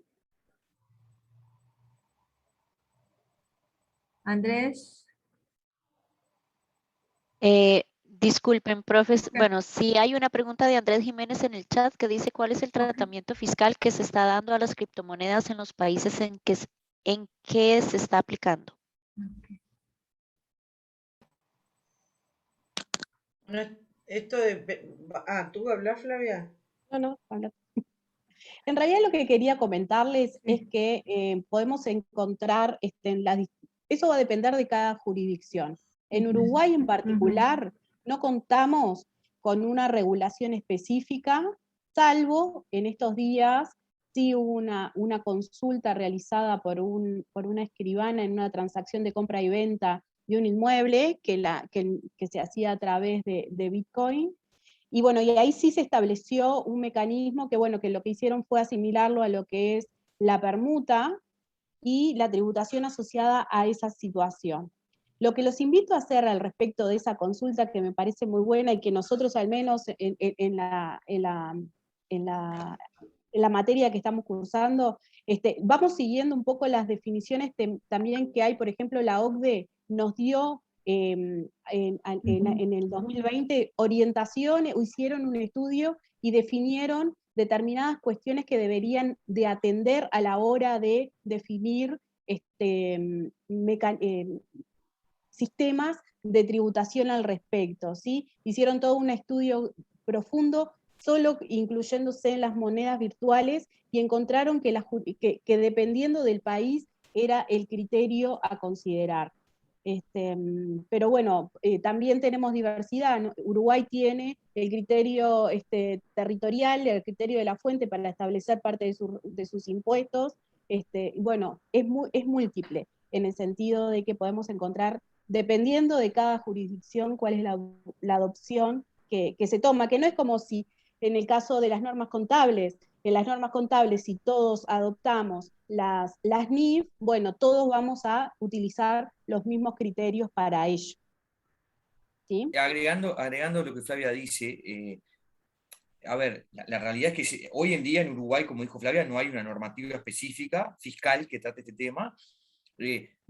Andrés. Disculpen, profes. Bueno, sí hay una pregunta de Andrés Jiménez en el chat que dice cuál es el tratamiento fiscal que se está dando a las criptomonedas en los países en que se está aplicando. Esto de... ¿tú hablas, Flavia? No, habla. En realidad lo que quería comentarles es que podemos encontrar, eso va a depender de cada jurisdicción. En Uruguay en particular no contamos con una regulación específica, salvo en estos días sí hubo una consulta realizada por una escribana en una transacción de compra y venta de un inmueble que se hacía a través de Bitcoin. Y bueno, y ahí sí se estableció un mecanismo que, bueno, que lo que hicieron fue asimilarlo a lo que es la permuta y la tributación asociada a esa situación. Lo que los invito a hacer al respecto de esa consulta, que me parece muy buena y que nosotros al menos en la materia que estamos cursando, vamos siguiendo un poco las definiciones también que hay. Por ejemplo, la OCDE nos dio en el 2020 orientaciones, hicieron un estudio y definieron determinadas cuestiones que deberían de atender a la hora de definir sistemas de tributación al respecto, ¿sí? Hicieron todo un estudio profundo, solo incluyéndose en las monedas virtuales, y encontraron que dependiendo del país era el criterio a considerar. Pero bueno, también tenemos diversidad, ¿no? Uruguay tiene el criterio territorial, el criterio de la fuente para establecer parte de sus impuestos. Bueno, es múltiple, en el sentido de que podemos encontrar, dependiendo de cada jurisdicción, cuál es la adopción que se toma, que no es como si en el caso de las normas contables, en las normas contables, si todos adoptamos las NIF, bueno, todos vamos a utilizar los mismos criterios para ello. ¿Sí? Agregando lo que Flavia dice, a ver, la realidad es que hoy en día en Uruguay, como dijo Flavia, no hay una normativa específica fiscal que trate este tema.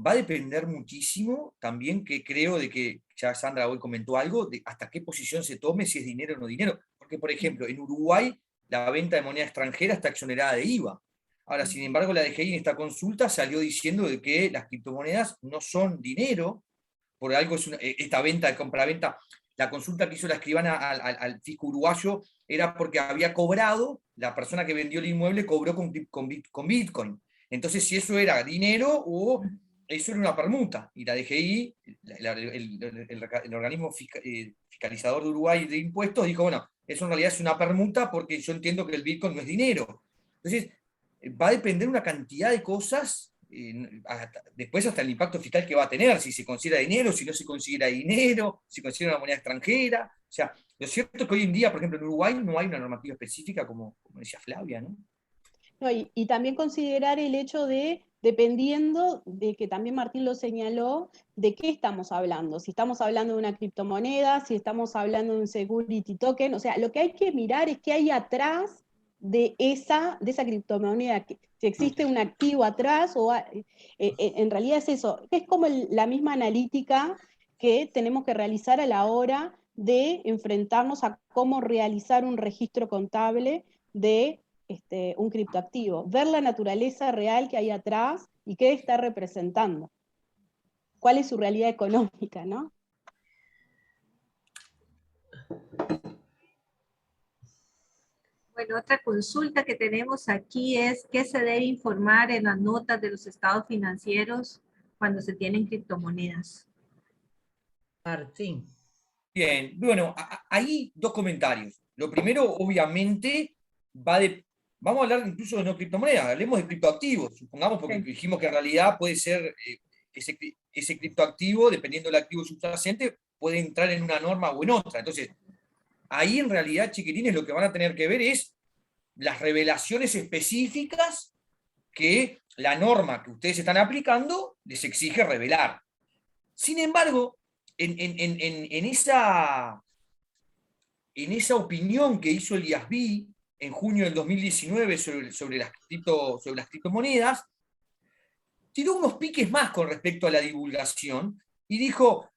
Va a depender muchísimo también, que creo de que, ya Sandra hoy comentó algo, de hasta qué posición se tome, si es dinero o no dinero. Porque, por ejemplo, en Uruguay la venta de moneda extranjera está exonerada de IVA. Ahora, sin embargo, la DGI en esta consulta salió diciendo de que las criptomonedas no son dinero, por algo es esta venta de compra-venta. La consulta que hizo la escribana al fisco uruguayo era porque había cobrado, la persona que vendió el inmueble cobró con Bitcoin. Entonces, si eso era dinero o eso era una permuta. Y la DGI, el organismo fiscalizador de Uruguay de impuestos, dijo, bueno, eso en realidad es una permuta porque yo entiendo que el Bitcoin no es dinero. Entonces, va a depender una cantidad de cosas después hasta el impacto fiscal que va a tener, si se considera dinero, si no se considera dinero, si considera una moneda extranjera. O sea, lo cierto es que hoy en día, por ejemplo, en Uruguay no hay una normativa específica, como decía Flavia, ¿no? No, y también considerar el hecho de, dependiendo de que también Martín lo señaló, de qué estamos hablando. Si estamos hablando de una criptomoneda, si estamos hablando de un security token, o sea, lo que hay que mirar es qué hay atrás de esa criptomoneda, si existe un activo atrás, o en realidad es eso, es como la misma analítica que tenemos que realizar a la hora de enfrentarnos a cómo realizar un registro contable de un criptoactivo, ver la naturaleza real que hay atrás y qué está representando, cuál es su realidad económica, ¿no? Bueno, otra consulta que tenemos aquí es ¿qué se debe informar en las notas de los estados financieros cuando se tienen criptomonedas? Martín. Bien, bueno, hay dos comentarios. Lo primero, obviamente, vamos a hablar incluso de no criptomonedas, hablemos de criptoactivos, supongamos, porque Sí. dijimos que en realidad puede ser ese criptoactivo, dependiendo del activo subyacente, puede entrar en una norma o en otra. Entonces, ahí en realidad, chiquilines, lo que van a tener que ver es las revelaciones específicas que la norma que ustedes están aplicando les exige revelar. Sin embargo, en esa opinión que hizo el IASB en junio del 2019 sobre las criptomonedas, tiró unos piques más con respecto a la divulgación y dijo,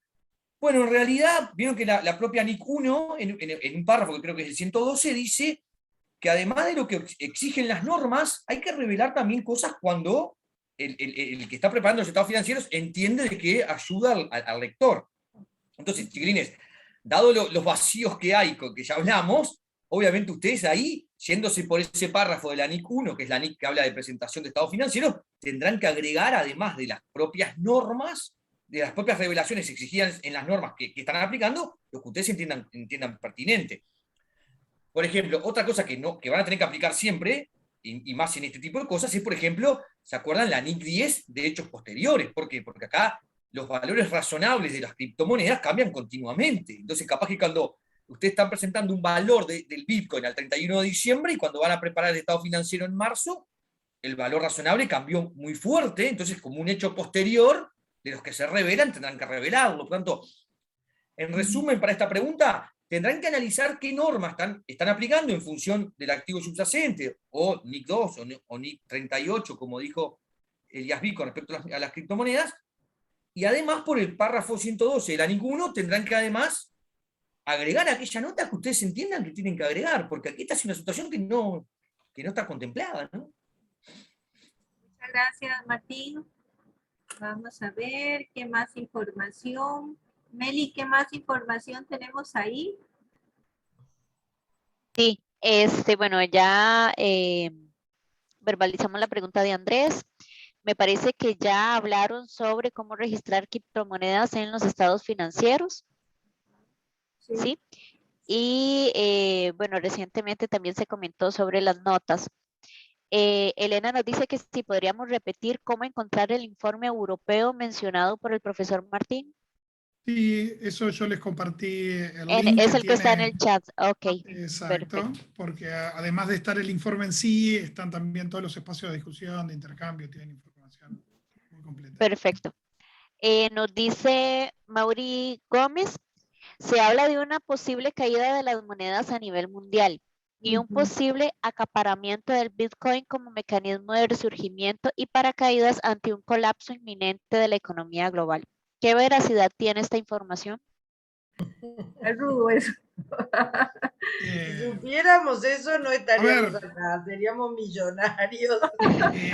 bueno, en realidad, vieron que la propia NIC 1, en un párrafo que creo que es el 112, dice que además de lo que exigen las normas, hay que revelar también cosas cuando el que está preparando los estados financieros entiende de que ayuda al lector. Entonces, chiquilines, dado los vacíos que hay, con que ya hablamos, obviamente ustedes ahí, yéndose por ese párrafo de la NIC 1, que es la NIC que habla de presentación de estados financieros, tendrán que agregar, además de las propias normas, de las propias revelaciones exigidas en las normas que están aplicando, lo que ustedes entiendan pertinente. Por ejemplo, otra cosa que van a tener que aplicar siempre, y más en este tipo de cosas, es, por ejemplo, ¿se acuerdan la NIC 10 de hechos posteriores? ¿Por qué? Porque acá los valores razonables de las criptomonedas cambian continuamente. Entonces, capaz que cuando ustedes están presentando un valor del Bitcoin al 31 de diciembre y cuando van a preparar el estado financiero en marzo, el valor razonable cambió muy fuerte, entonces como un hecho posterior de los que se revelan tendrán que revelarlo. Por lo tanto, en resumen, para esta pregunta, tendrán que analizar qué normas están aplicando en función del activo subyacente, o NIC 2 o NIC 38, como dijo el IASB con respecto a las criptomonedas, y además por el párrafo 112 de la NIC 1 tendrán que además agregar aquella nota que ustedes entiendan que tienen que agregar, porque aquí está una situación que no está contemplada, ¿no? Muchas gracias, Martín. Vamos a ver qué más información. Meli, ¿qué más información tenemos ahí? Sí, bueno, ya verbalizamos la pregunta de Andrés. Me parece que ya hablaron sobre cómo registrar criptomonedas en los estados financieros. ¿Sí? Y bueno, recientemente también se comentó sobre las notas. Elena nos dice que si podríamos repetir cómo encontrar el informe europeo mencionado por el profesor Martín. Sí, eso yo les compartí el link. Es el que está en el chat. Ok. Exacto, Perfecto. porque además de estar el informe en sí, están también todos los espacios de discusión, de intercambio, tienen información muy completa. Perfecto. Nos dice Mauri Gómez, se habla de una posible caída de las monedas a nivel mundial y un posible acaparamiento del Bitcoin como mecanismo de resurgimiento y paracaídas ante un colapso inminente de la economía global. ¿Qué veracidad tiene esta información? Es rudo eso. Si supiéramos eso, no estaríamos acá, seríamos millonarios.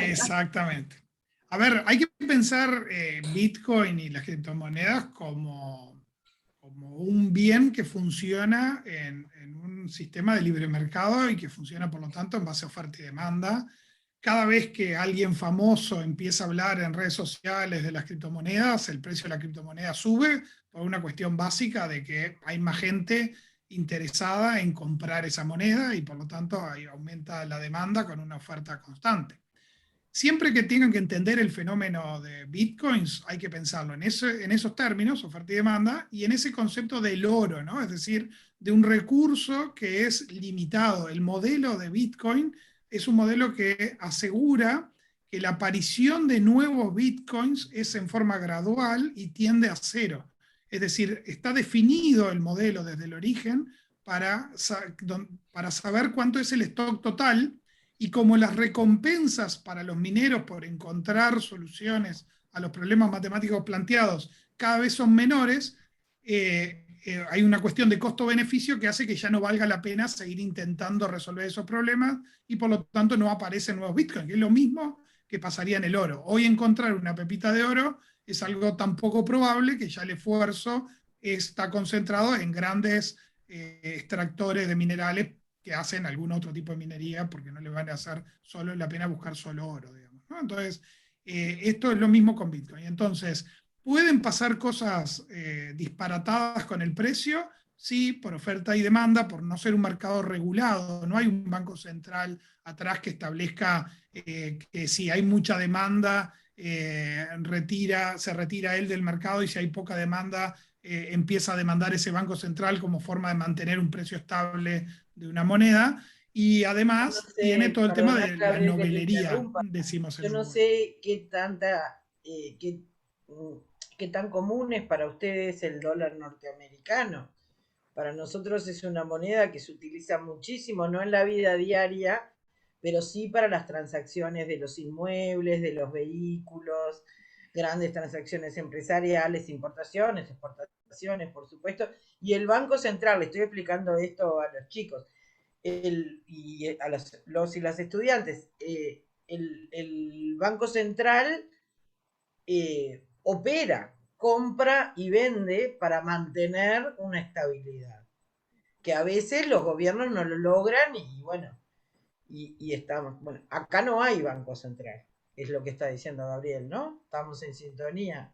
Exactamente. A ver, hay que pensar Bitcoin y las criptomonedas como un bien que funciona en un sistema de libre mercado y que funciona, por lo tanto, en base a oferta y demanda. Cada vez que alguien famoso empieza a hablar en redes sociales de las criptomonedas, el precio de la criptomoneda sube por una cuestión básica de que hay más gente interesada en comprar esa moneda y por lo tanto ahí aumenta la demanda con una oferta constante. siempre que tengan que entender el fenómeno de bitcoins, hay que pensarlo en esos términos, oferta y demanda, y en ese concepto del oro, ¿no? Es decir, de un recurso que es limitado. El modelo de Bitcoin es un modelo que asegura que la aparición de nuevos bitcoins es en forma gradual y tiende a cero. Es decir, está definido el modelo desde el origen para saber cuánto es el stock total, y como las recompensas para los mineros por encontrar soluciones a los problemas matemáticos planteados cada vez son menores, hay una cuestión de costo-beneficio que hace que ya no valga la pena seguir intentando resolver esos problemas, y por lo tanto no aparecen nuevos bitcoins, que es lo mismo que pasaría en el oro. Hoy encontrar una pepita de oro es algo tan poco probable que ya el esfuerzo está concentrado en grandes extractores de minerales que hacen algún otro tipo de minería, porque no le van a hacer solo la pena buscar solo oro, digamos, ¿no? Entonces, esto es lo mismo con Bitcoin. Entonces, ¿pueden pasar cosas disparatadas con el precio? Sí, por oferta y demanda, por no ser un mercado regulado. No hay un banco central atrás que establezca que si hay mucha demanda, se retira él del mercado, y si hay poca demanda, empieza a demandar ese banco central como forma de mantener un precio estable de una moneda. Y además No sé, tiene todo el tema perdona, de la Gabriel, que te novelería, interrumpa. decimos en Yo no Uruguay. sé qué tan común es para ustedes el dólar norteamericano. Para nosotros es una moneda que se utiliza muchísimo, no en la vida diaria, pero sí para las transacciones de los inmuebles, de los vehículos, grandes transacciones empresariales, importaciones, exportaciones, por supuesto. Y el Banco Central, le estoy explicando esto a los chicos, y a los y las estudiantes, el Banco Central opera, compra y vende para mantener una estabilidad, que a veces los gobiernos no lo logran, y bueno, y estamos, bueno, acá no hay Banco Central, es lo que está diciendo Gabriel, ¿no? Estamos en sintonía.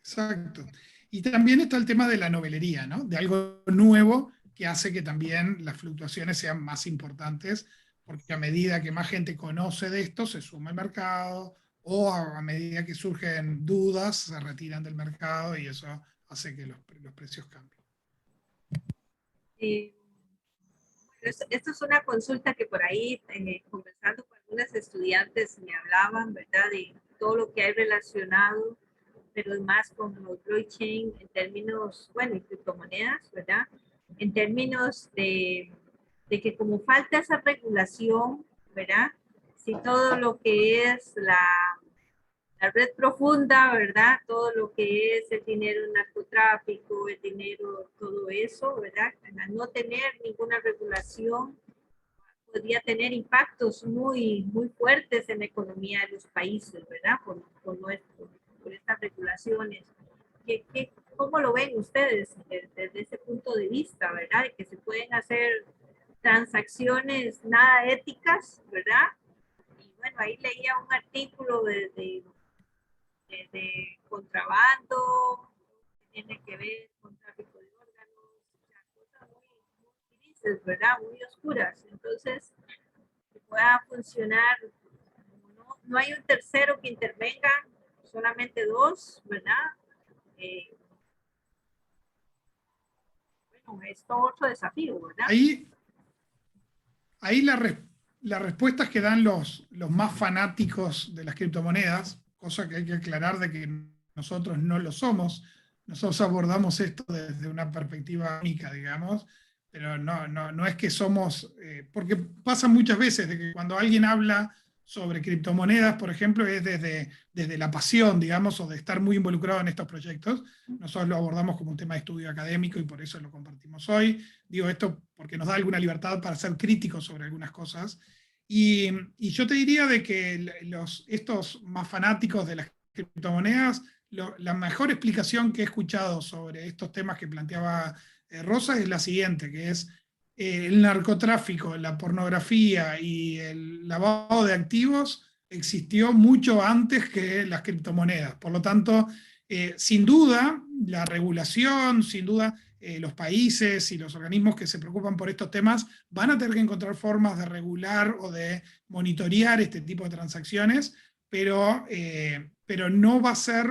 Exacto. Y también está el tema de la novelería, ¿no? De algo nuevo que hace que también las fluctuaciones sean más importantes, porque a medida que más gente conoce de esto, se suma al mercado, o a medida que surgen dudas, se retiran del mercado, y eso hace que los precios cambien. Esto es una consulta que por ahí, conversando con algunas estudiantes, me hablaban, ¿verdad? De todo lo que hay relacionado, pero más con los blockchain en términos, bueno, y criptomonedas, ¿verdad? En términos de que como falta esa regulación, ¿verdad? Si todo lo que es la red profunda, ¿verdad? Todo lo que es el dinero del narcotráfico, el dinero, todo eso, ¿verdad? Al no tener ninguna regulación, podría tener impactos muy, muy fuertes en la economía de los países, ¿verdad? Por estas regulaciones. ¿Cómo lo ven ustedes desde ese punto de vista, ¿verdad? De que se pueden hacer transacciones nada éticas, ¿verdad? Y bueno, ahí leía un artículo de contrabando, que tiene que ver con tráfico de órganos, o sea, cosas muy, muy grises, ¿verdad? Muy oscuras. Entonces, que pueda funcionar, no hay un tercero que intervenga, solamente dos, ¿verdad? Bueno, es todo otro desafío, ¿verdad? Ahí las respuestas que dan los más fanáticos de las criptomonedas, cosa que hay que aclarar de que nosotros no lo somos. Nosotros abordamos esto desde una perspectiva única, digamos, pero no es que somos, porque pasa muchas veces de que cuando alguien habla sobre criptomonedas, por ejemplo, es desde la pasión, digamos, o de estar muy involucrado en estos proyectos. Nosotros lo abordamos como un tema de estudio académico, y por eso lo compartimos hoy. Digo esto porque nos da alguna libertad para ser críticos sobre algunas cosas. Y yo te diría de que estos más fanáticos de las criptomonedas, la mejor explicación que he escuchado sobre estos temas que planteaba Rosa es la siguiente, que es el narcotráfico, la pornografía y el lavado de activos existió mucho antes que las criptomonedas. Por lo tanto, sin duda, la regulación, sin duda, los países y los organismos que se preocupan por estos temas van a tener que encontrar formas de regular o de monitorear este tipo de transacciones, pero no va a ser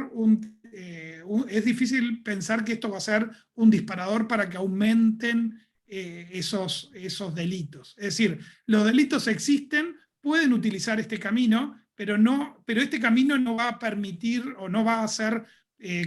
es difícil pensar que esto va a ser un disparador para que aumenten esos delitos. Es decir, los delitos existen, pueden utilizar este camino, pero este camino no va a permitir o no va a hacer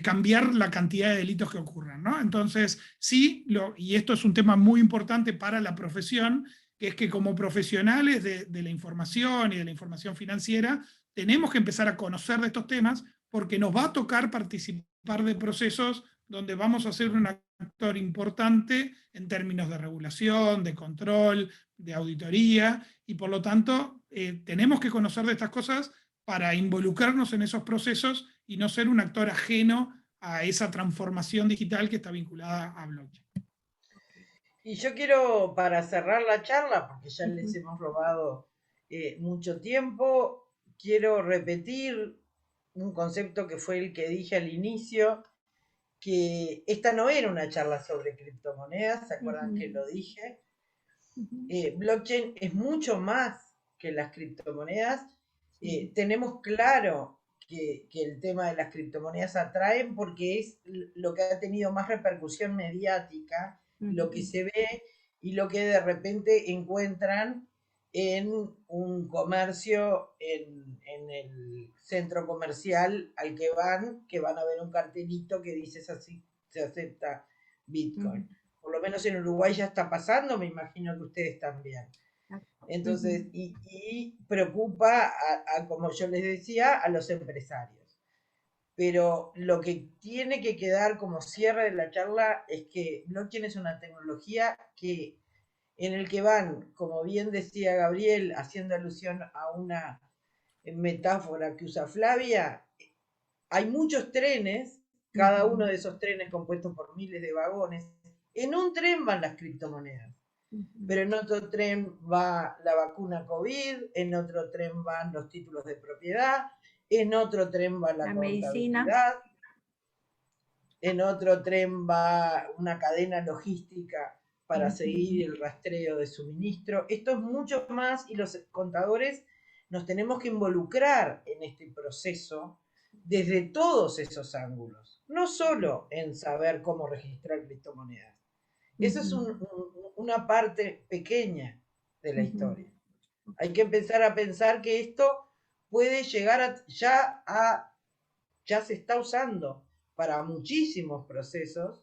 cambiar la cantidad de delitos que ocurran, ¿no? Entonces, sí, y esto es un tema muy importante para la profesión, que es que como profesionales de la información y de la información financiera, tenemos que empezar a conocer de estos temas porque nos va a tocar participar de procesos donde vamos a ser un actor importante en términos de regulación, de control, de auditoría, y por lo tanto tenemos que conocer de estas cosas para involucrarnos en esos procesos y no ser un actor ajeno a esa transformación digital que está vinculada a blockchain. Y yo quiero, para cerrar la charla, porque ya les hemos robado mucho tiempo, quiero repetir un concepto que fue el que dije al inicio, que esta no era una charla sobre criptomonedas, ¿se acuerdan que lo dije? Blockchain es mucho más que las criptomonedas. Tenemos claro que el tema de las criptomonedas atraen porque es lo que ha tenido más repercusión mediática, lo que se ve y lo que de repente encuentran en un comercio, en el centro comercial al que van a ver un cartelito que dice así, se acepta Bitcoin. Por lo menos en Uruguay ya está pasando, me imagino que ustedes también. Entonces, y preocupa, como yo les decía, a los empresarios. Pero lo que tiene que quedar como cierre de la charla es que blockchain es una tecnología en el que van, como bien decía Gabriel, haciendo alusión a una metáfora que usa Flavia, hay muchos trenes, cada uno de esos trenes compuestos por miles de vagones. En un tren van las criptomonedas, pero en otro tren va la vacuna COVID, en otro tren van los títulos de propiedad, en otro tren va la contabilidad, en otro tren va una cadena logística para seguir el rastreo de suministro. Esto es mucho más y los contadores nos tenemos que involucrar en este proceso desde todos esos ángulos, no solo en saber cómo registrar criptomonedas. Eso es una parte pequeña de la historia. Hay que empezar a pensar que esto puede llegar ya se está usando para muchísimos procesos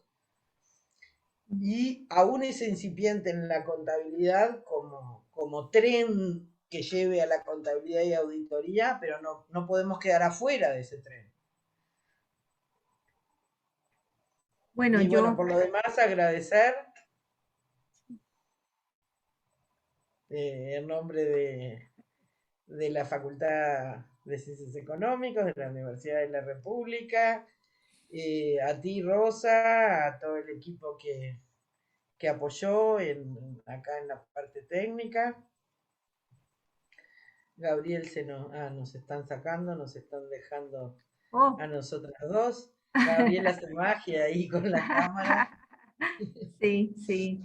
y aún es incipiente en la contabilidad como tren que lleve a la contabilidad y auditoría, pero no podemos quedar afuera de ese tren. Bueno, por lo demás, agradecer en nombre de la Facultad de Ciencias Económicas de la Universidad de la República, a ti, Rosa, a todo el equipo que apoyó acá en la parte técnica. Gabriel nos están sacando, nos están dejando a nosotras dos. Gabriel hace magia ahí con la cámara. Sí, sí.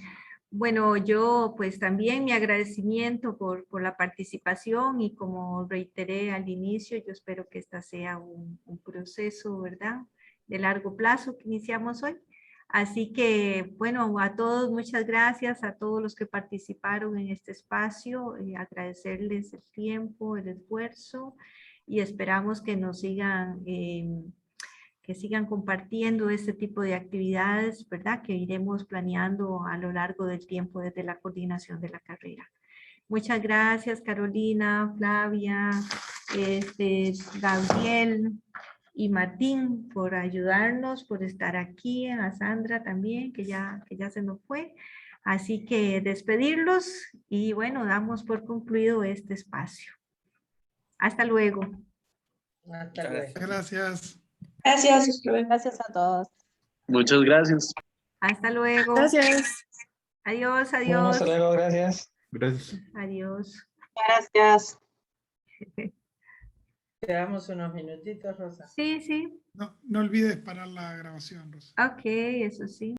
Bueno, yo pues también mi agradecimiento por la participación y como reiteré al inicio, yo espero que esta sea un proceso, ¿verdad? De largo plazo que iniciamos hoy. Así que, bueno, a todos muchas gracias, a todos los que participaron en este espacio, agradecerles el tiempo, el esfuerzo y esperamos que nos sigan compartiendo este tipo de actividades, ¿verdad? Que iremos planeando a lo largo del tiempo desde la coordinación de la carrera. Muchas gracias, Carolina, Flavia, Gabriel y Martín por ayudarnos, por estar aquí, a Sandra también, que ya se nos fue. Así que despedirlos y bueno, damos por concluido este espacio. Hasta luego. Hasta luego. Gracias. Gracias a todos. Muchas gracias. Hasta luego. Gracias. Adiós, adiós. Bueno, hasta luego, gracias. Gracias. Adiós. Gracias. Te damos unos minutitos, Rosa. Sí, sí. No olvides parar la grabación, Rosa. Ok, eso sí.